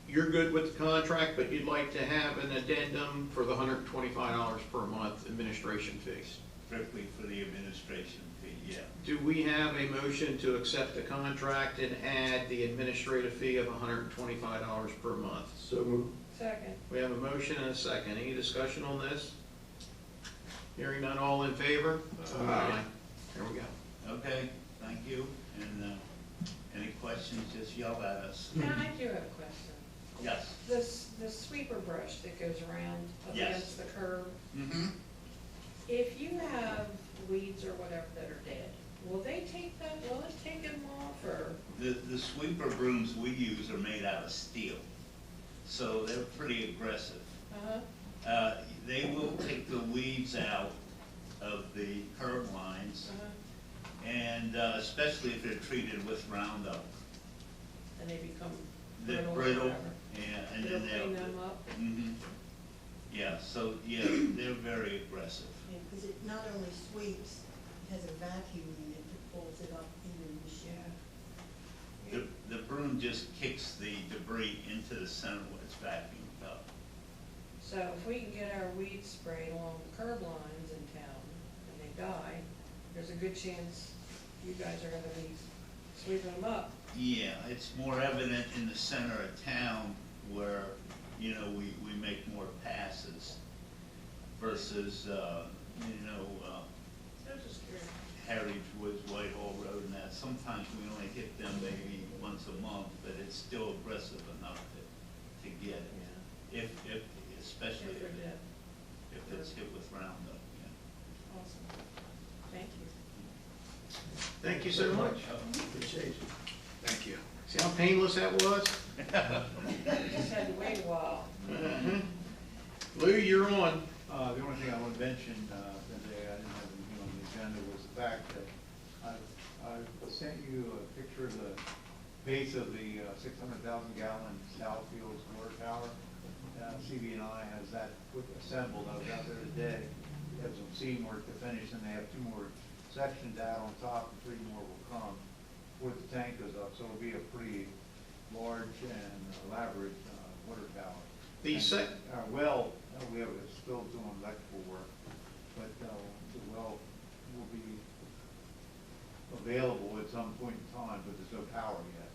you're good with the contract, but you'd like to have an addendum for the $125 per month administration fees. Strictly for the administration fee, yeah. Do we have a motion to accept the contract and add the administrative fee of $125 per month? So moved. Second. We have a motion and a second. Any discussion on this? Hearing none, all in favor? Aye. There we go. Okay, thank you, and any questions, just yell at us. Now, I do have a question. Yes. The sweeper brush that goes around up Yes. against the curb, Mm-hmm. if you have weeds or whatever that are dead, will they take that, will it take them off, or? The sweeper brooms we use are made out of steel, so they're pretty aggressive. Uh-huh, They will take the weeds out of the curb lines, uh-huh, and especially if they're treated with Roundup. and they become They're brittle or brittle, whatever. yeah, and It'll then clean they'll. them up. Mm-hmm. Yeah, so, yeah, they're very aggressive. Yeah, because it not only sweeps, it has a vacuum in it that pulls it up into the machine. The broom just kicks the debris into the center when it's vacuumed up. So if we can get our weeds sprayed along the curb lines in town and they die, there's a good chance you guys are gonna be sweeping them up. Yeah, it's more evident in the center of town where, you know, we make more passes versus, I'm just curious. Heritage Woods, Whitehall Road and that. Sometimes we only hit them maybe once a month, but it's still aggressive enough to get it. If, especially If we're dead. if it's hit with Roundup, yeah. Awesome. Thank you. Thank you so much. Appreciate you. Thank you. See how painless that was? Just had to wait a while. Uh-huh. Lou, you're on. The only thing I want to mention, today, I didn't have anything on the agenda, was the fact that I sent you a picture of the base of the 600,000 gallon Southfields water tower. CB&I has that assembled. I was out there today. They have some seam work to finish, and they have 2 more sections out on top, and 3 more will come before the tank goes up. So it'll be a pretty large and elaborate water tower. The sec, Well, we have, it's still doing electrical work, but the well will be available at some point in time, but there's no power yet.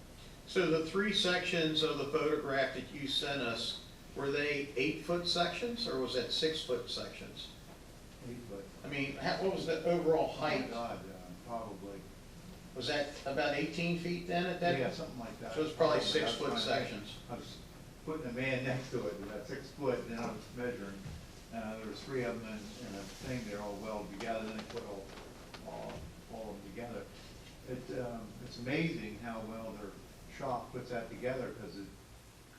so the 3 sections of the photograph that you sent us, were they 8-foot sections or was that 6-foot sections? 8 foot. I mean, what was the overall Oh my height? God, probably. Was that about 18 feet then at that? Yeah, something like that. So it's probably I was 6-foot trying to think. sections. I was putting a man next to it, about 6 foot, and I was measuring. There was 3 of them in a thing, they're all welded together, then they put all of them together. It's amazing how well their shop puts that together, because it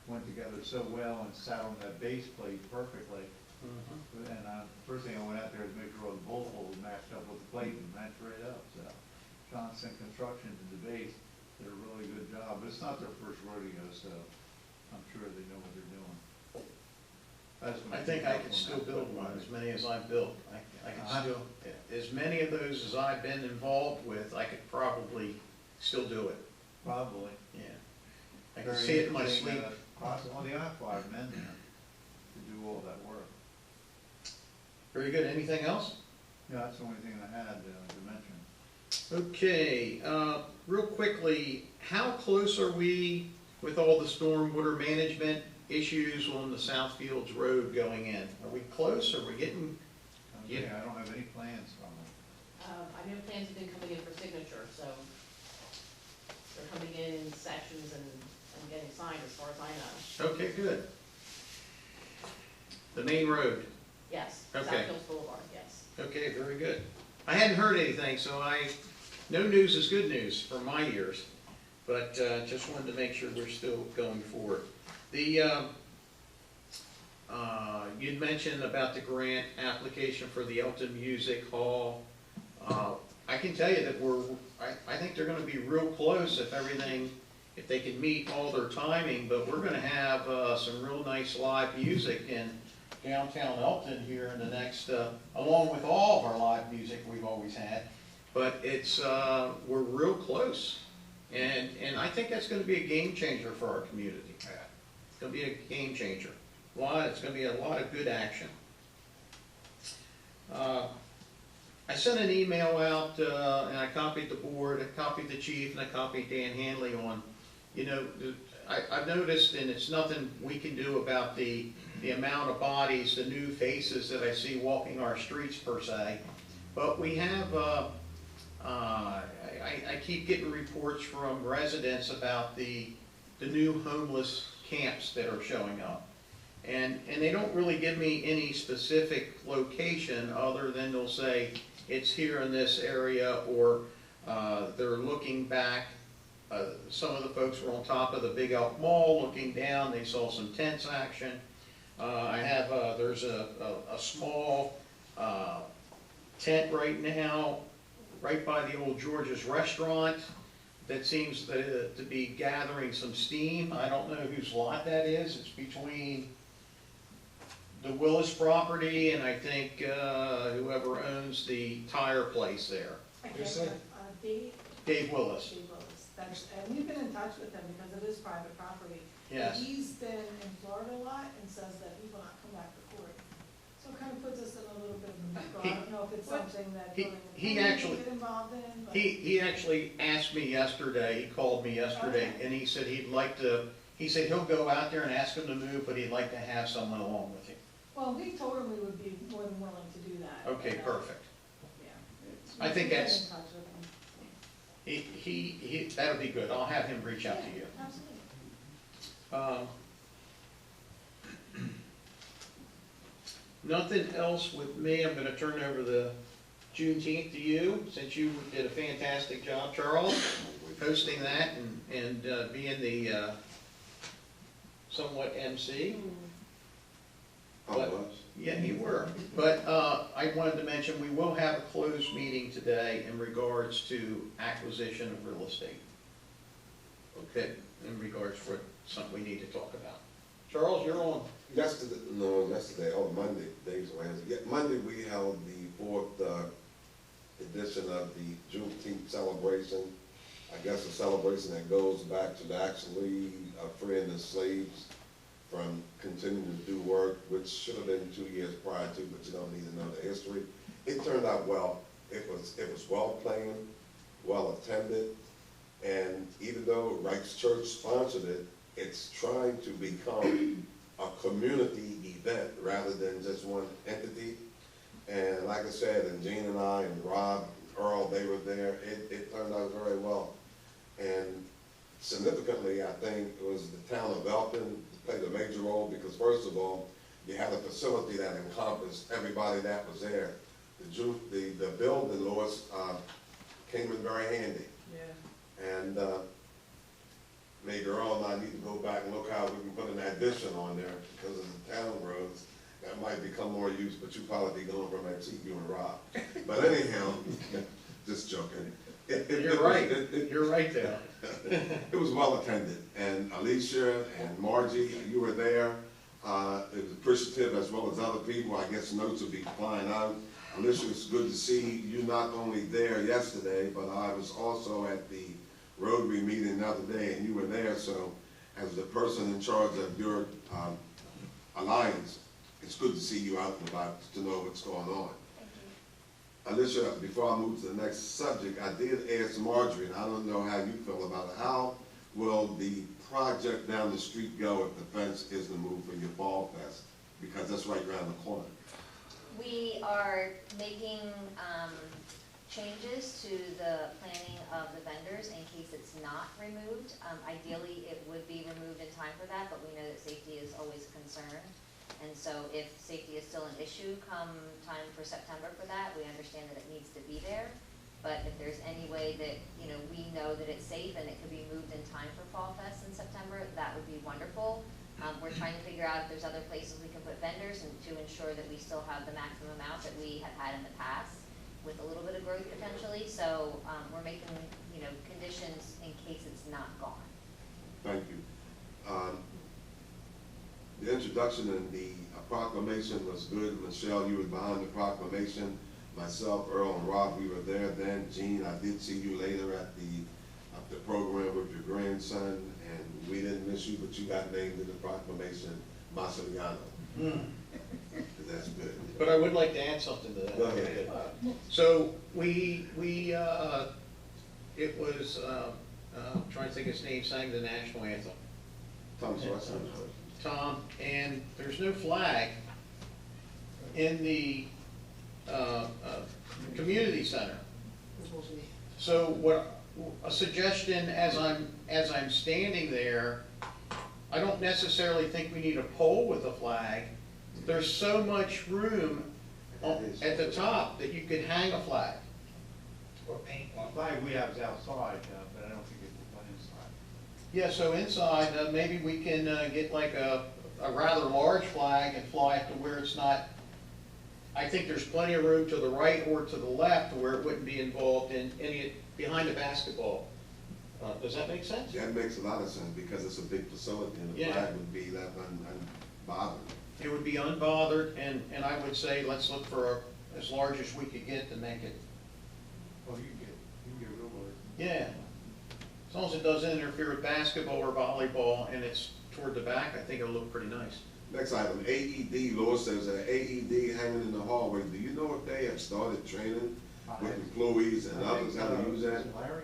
went together so well and sat on that base plate perfectly. Mhm. And first thing I went out there to make sure all the bolt holes matched up with the plate and matched right up, so. Johnson Construction did the base, did a really good job, but it's not their first rodeo, so I'm sure they know what they're doing. I think I could still build one, as many as I've built. I could Uh-huh. still, as many of those as I've been involved with, I could probably still do it, Probably. yeah. I can Very see it in my interesting, sleep. Well, they have 5 men there to do all that work. Very good, anything else? Yeah, that's the only thing I had to mention. Okay, real quickly, how close are we with all the stormwater management issues on the Southfields Road going in? Are we close, are we getting, Okay, I don't have any plans from them. I know plans have been coming in for signature, so they're coming in sections and getting signed as far as I know. okay, good. The main road, Yes, Okay. South Hills Boulevard, yes. okay, very good. I hadn't heard anything, so no news is good news for my ears, but just wanted to make sure we're still going forward. You'd mentioned about the grant application for the Elkton Music Hall. I can tell you that I think they're gonna be real close if they can meet all their timing, but we're gonna have some real nice live music in downtown Elkton here in the next, along with all of our live music we've always had. But we're real close, and I think that's gonna be a game changer for our community. It's gonna be a game changer. It's gonna be a lot of good action. I sent an email out, and I copied the board, I copied the chief, and I copied Dan Hanley on, I've noticed, and it's nothing we can do about the amount of bodies, the new faces that I see walking our streets per se, but we have, I keep getting reports from residents about the new homeless camps that are showing up. And they don't really give me any specific location other than they'll say it's here in this area, or they're looking back. Some of the folks were on top of the Big Elk Mall looking down, they saw some tents action. There's a small tent right now, right by the old George's Restaurant, that seems to be gathering some steam. I don't know whose lot that is. It's between the Willis property and I think whoever owns the tire place there. Who's that? Dave, Dave Willis. Dave Willis, and we've been in touch with him because it is private property. Yes. He's been in Florida a lot and says that he will not come back to court. So it kind of puts us in a little bit of a spot. I don't know if it's What? something that He- building he and planning actually- can get involved in, but. He actually asked me yesterday, he called me yesterday, Okay. and he said he'd like to, he said he'll go out there and ask him to move, but he'd like to have someone along with him. Well, we told him we would be more than willing to do that. Okay, perfect. Yeah. I think We can that's- get in touch with him. That'll be good, I'll have him reach out to you. Yeah, absolutely. Nothing else with me, I'm gonna turn over the Juneteenth to you, since you did a fantastic job, Charles, hosting that and being the somewhat MC. I was. Yeah, you were. But I wanted to mention, we will have a closed meeting today in regards to acquisition of real estate. Okay, in regards for something we need to talk about. Charles, you're on. Yesterday, Monday, days Wednesday. Yeah, Monday, we held the fourth edition of the Juneteenth celebration. I guess a celebration that goes back to actually freeing the slaves from continuing to do work, which should have been 2 years prior to, but you don't need to know the history. It turned out well. It was well planned, well attended, and even though Rice Church sponsored it, it's trying to become a community event rather than just one entity. And like I said, and Gene and I and Rob, Earl, they were there. It turned out very well. And significantly, I think it was the town of Elkton played a major role because first of all, you had a facility that encompassed everybody that was there. The building, Lois, came in very handy. Yeah. And maybe Earl and I need to go back and look how we can put an addition on there because of the town roads. That might become more use, but you probably be going from that seat, you and Rob. But anyhow, just joking. You're right, you're right there. It was well attended, and Alicia and Margie, you were there. It was appreciative as well as other people. I guess notes will be flying out. Alicia, it's good to see you not only there yesterday, but I was also at the Rotary meeting the other day, and you were there. So, as the person in charge of your alliance, it's good to see you out and about to know what's going on. Alicia, before I move to the next subject, I did ask Marjorie, and I don't know how you feel about it, how will the project down the street go if the fence isn't moved for your Fall Fest? Because that's right around the corner. We are making changes to the planning of the vendors in case it's not removed. Ideally, it would be removed in time for that, but we know that safety is always a concern. And so if safety is still an issue come time for September for that, we understand that it needs to be there. But if there's any way that, we know that it's safe and it could be moved in time for Fall Fest in September, that would be wonderful. We're trying to figure out if there's other places we can put vendors and to ensure that we still have the maximum amount that we have had in the past with a little bit of growth potentially. So we're making, conditions in case it's not gone. Thank you. The introduction and the proclamation was good. Michelle, you were behind the proclamation. Myself, Earl, and Rob, we were there then. Gene, I did see you later at the program with your grandson, and we didn't miss you, but you got named in the proclamation Massimiliano. That's good. But I would like to add something to that. Go ahead. So it was, trying to think his name, sang the national anthem. Tom Swanson. Tom, and there's no flag in the community center. So a suggestion as I'm standing there, I don't necessarily think we need a pole with a flag. There's so much room at the top that you could hang a flag. Or paint The one. flag we have is outside, but I don't think it's put inside. Yeah, so inside, maybe we can get like a rather large flag and fly it to where it's not, I think there's plenty of room to the right or to the left where it wouldn't be involved in any, behind the basketball. Does that make sense? That makes a lot of sense because it's a big facility and the Yeah. flag would be left unbothered. It would be unbothered, and I would say let's look for as large as we could get to make it, Well, you can get real large. yeah. As long as it doesn't interfere with basketball or volleyball and it's toward the back, I think it'll look pretty nice. Next item, AED, Lord says that AED hanging in the hallway, do you know if they have started training with employees and others how to use that? Larry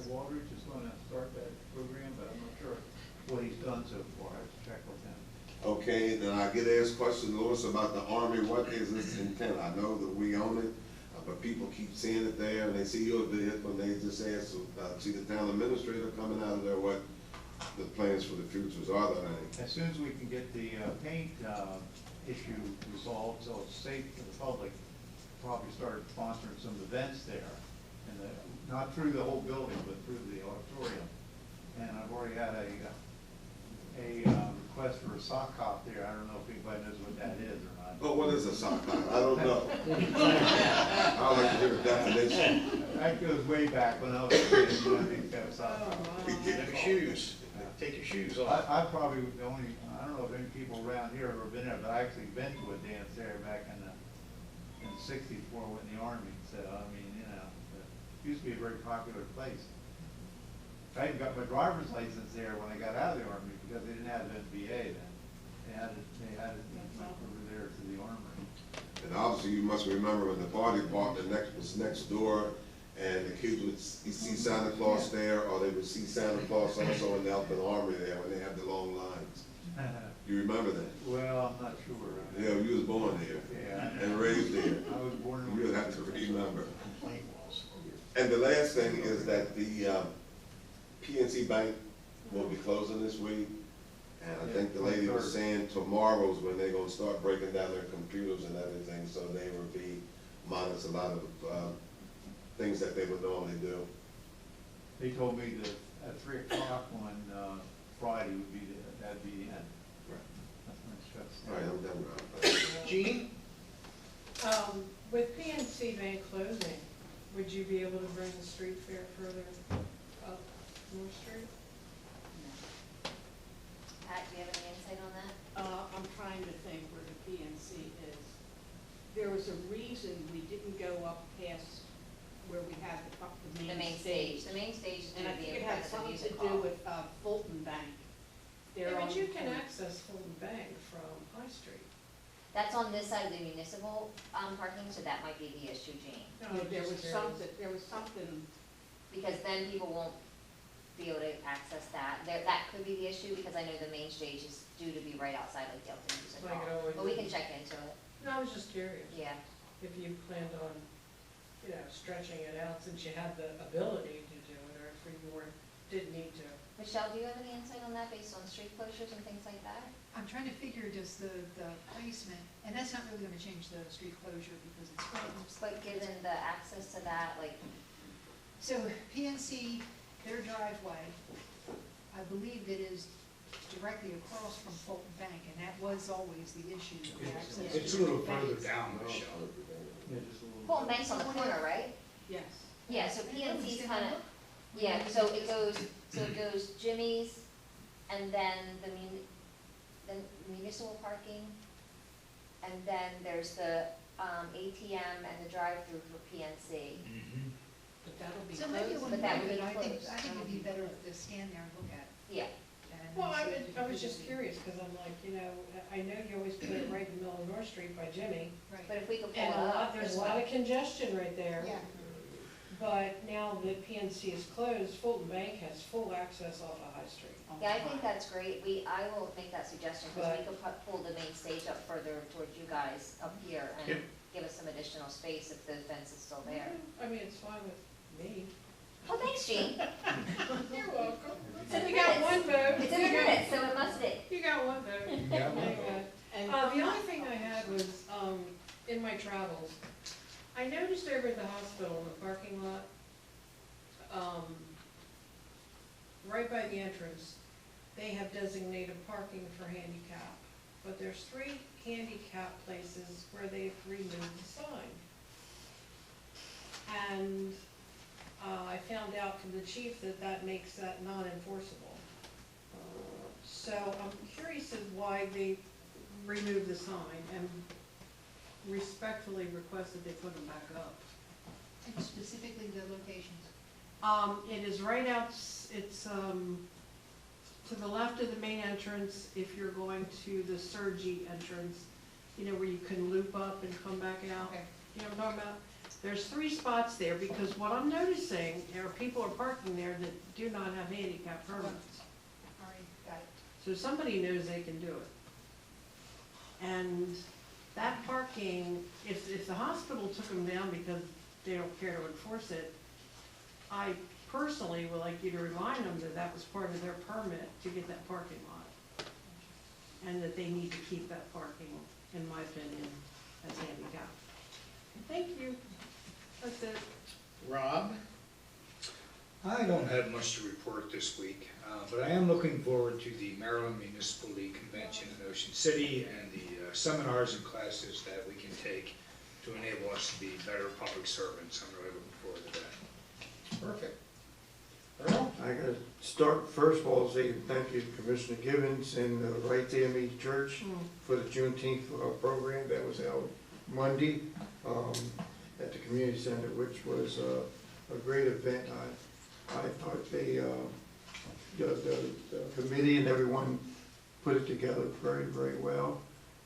Waldridge is gonna start that program, but I'm not sure what he's done so far, I have to check with him. Okay, then I get asked questions, Louis, about the Army, what is its intent? I know that we own it, but people keep seeing it there, and they see your vehicle, and they just ask, see the town administrator coming out of there, what the plans for the futures are there any? As soon as we can get the paint issue resolved, so it's safe for the public, probably start sponsoring some events there. And not through the whole building, but through the auditorium. And I've already had a request for a sock hop there. I don't know if anybody knows what that is or not. Oh, what is a sock hop? I don't know. I'd like to hear the definition. That goes way back when I was a kid, you know, they got a sock hop. No shoes. Take your shoes off. I probably the only, I don't know if any people around here have ever been there, but I actually been to a dance there back in the '60s before I went in the Army. So, I mean, you know, it used to be a very popular place. I even got my driver's license there when I got out of the Army because they didn't have an MBA then. They had it over there to the Armory. And obviously, you must remember when the party park was next door, and the kids would see Santa Claus there, or they would see Santa Claus also in the Elkton Armory there when they had the long lines. You remember that? Well, I'm not sure. Yeah, you was born there Yeah. and raised there. I was born in. You would have to remember. And the last thing is that the PNC Bank will be closing this week. And I think the lady was saying tomorrow's when they're gonna start breaking down their computers and everything, so they will be minus a lot of things that they would normally do. They told me that at 3 o'clock on Friday would be, that'd be the end. That's when it shuts All down. right, I'm done, Rob. Jean? With PNC Bank closing, would you be able to bring the street fair further up North Street? Pat, do you have any insight on that? I'm trying to think where the PNC is. There was a reason we didn't go up past where we had the main stage. The main stage is And gonna I be think in it front had of the something music to do hall. with Fulton Bank. They're Yeah, on but you the can corner. access Fulton Bank from High Street. That's on this side of the municipal parking, so that might be the issue, Jane. No, Yeah, I'm there just was curious. something, Because then people won't be able to access that. That could be the issue, because I know the main stage is due to be right outside like the Elkton Music Like it Hall. always But we is. can check into it, No, I was just curious. yeah. If you planned on, stretching it out since you had the ability to do it, or if you didn't need to. Michelle, do you have any insight on that based on street closures and things like that? I'm trying to figure just the placement, and that's not really gonna change the street closure because it's closed. But given the access to that, like, So PNC, their driveway, I believe it is directly across from Fulton Bank, and that was always the issue, the access. It's a to little the further banks. down, Michelle. Yeah, just a little. Fulton Bank's on the corner, right? yes. Yeah, so PNC's kind of, yeah, so it goes Jimmy's, and then the municipal parking, and then there's the ATM and the drive-through for PNC. Mhm. But that'll be So maybe closed. one But that way, would but be I think, closed. I think it'd be better to scan there and look at it. Yeah, and Well, see if you I can was do just it. curious, because I'm like, I know you always put it right in the middle of North Street by Jimmy, Right. but if we could pull and it up. there's a lot of congestion right there. Yeah. But now that PNC is closed, Fulton Bank has full access off of High Street. Yeah, I think that's great. I will make that suggestion, because we could pull the main stage up further towards you guys up here Yep. and give us some additional space if the fence is still there. I mean, it's fine with me. Oh, thanks, Jean. You're welcome. It's in the You got minutes. one vote. It's in the minutes, so it must be. You got one vote. Yeah, well, Anyway. And The only thing I had was, in my travels, I noticed over at the hospital in the parking lot, right by the entrance, they have designated parking for handicap. But there's 3 handicap places where they've removed the sign. And, I found out from the chief that makes that non-enforceable. So I'm curious as why they removed the sign, and respectfully request that they put them back up. And specifically the locations. It is right out, it's, to the left of the main entrance, if you're going to the Sergi entrance, you know, where you can loop up and come back out. Okay. You know what I'm talking about? There's 3 spots there, because what I'm noticing, are people are parking there that do not have handicap permits. All right, got it. So somebody knows they can do it. And that parking, if the hospital took them down because they don't care to enforce it, I personally would like you to remind them that that was part of their permit to get that parking lot. And that they need to keep that parking, in my opinion, as handicapped. Thank you. That's it. Rob? I don't have much to report this week, but I am looking forward to the Maryland Municipal League Convention in Ocean City and the seminars and classes that we can take to enable us to be better public servants. I'm really looking forward to that. Perfect. Earl? I gotta start, first of all, saying thank you to Commissioner Gibbons and the Right AME Church for the Juneteenth program that was held Monday at the community center, which was a great event. I thought the committee and everyone put it together very, very well.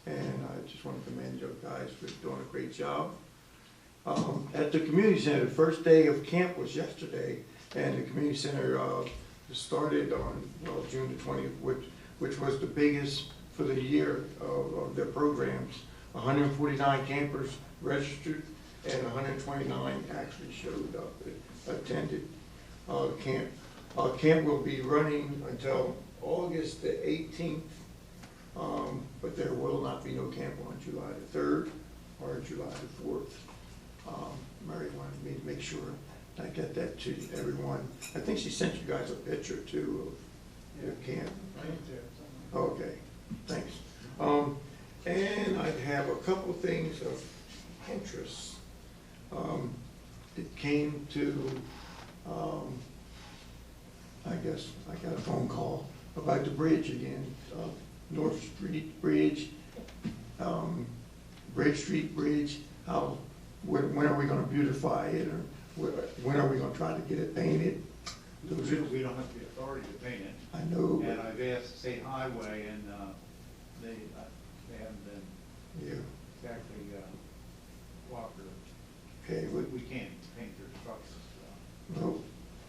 And I just want to commend you guys for doing a great job. At the community center, the first day of camp was yesterday, and the community center started on June the 20th, which was the biggest for the year of their programs. 149 campers registered, and 129 actually showed up, attended camp. Camp will be running until August the 18th, but there will not be no camp on July the 3rd or July the 4th. Mary wanted me to make sure I get that to everyone. I think she sent you guys a picture too of your camp. Okay, thanks. And I have a couple things of interest. It came to, I guess I got a phone call about the bridge again, North Street Bridge, Bridge Street Bridge. When are we gonna beautify it, or when are we gonna try to get it painted? We don't have the authority to paint it. I know. And I've asked State Highway, and they haven't been Yeah. exactly cooperative. Okay. We can't paint their structures. Well,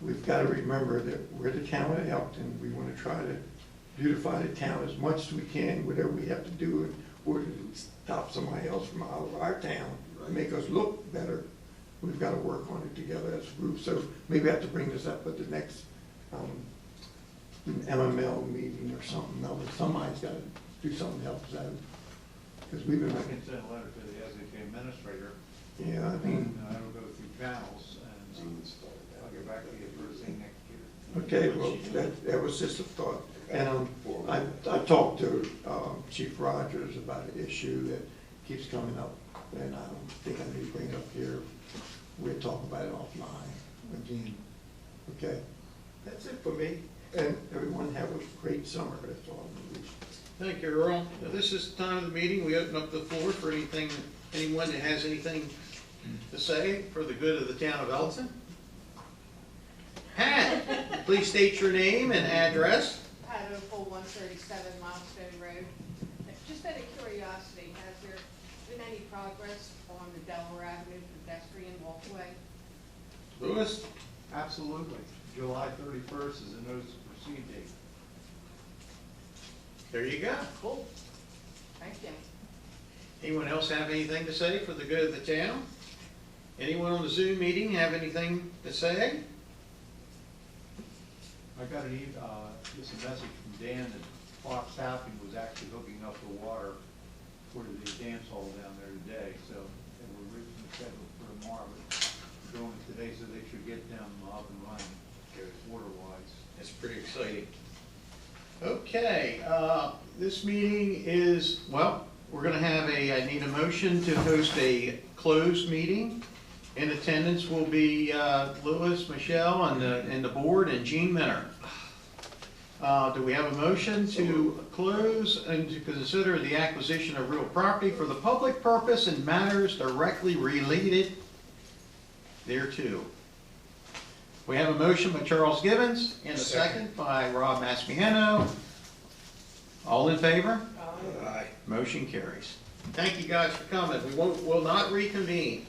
we've got to remember that we're the town of Elkton. We want to try to beautify the town as much as we can, whatever we have to do in order to stop somebody else from out of our town, make us look better. We've got to work on it together as a group. So maybe I have to bring this up at the next MML meeting or something. No, somebody's got to do something to help us out. Because we've been. I can send a letter to the SHA administrator. Yeah, I mean. And it'll go through channels, and I'll get back to you first thing next year. Okay, well, that was just a thought. And I talked to Chief Rogers about an issue that keeps coming up, and I don't think I need to bring it up here. We'll talk about it offline again. Okay, that's it for me. And everyone have a great summer. That's all I wish. Thank you, Earl. Now, this is the time of the meeting. We open up the floor for anyone that has anything to say for the good of the town of Elkton. Pat, please state your name and address. Pat Opal, 137 Milestone Road. Just out of curiosity, has there been any progress on the Delaware Avenue pedestrian walkway? Louis? Absolutely. July 31st is a notice of proceed date. There you go. Cool. Thank you. Anyone else have anything to say for the good of the town? Anyone on the Zoom meeting have anything to say? I got just a message from Dan that Fox Tapping was actually hooking up the water for the dance hall down there today, so they were originally scheduled for tomorrow, but we're doing it today, so they should get them up and running, water-wise. It's pretty exciting. Okay, this meeting is, well, we're gonna have I need a motion to host a closed meeting. In attendance will be Louis, Michelle, and the board, and Jean Minner. Do we have a motion to close and to consider the acquisition of real property for the public purpose and matters directly related thereto? We have a motion by Charles Gibbons and a second by Rob Maspiano. All in favor? Aye. Motion carries. Thank you guys for coming. We will not reconvene.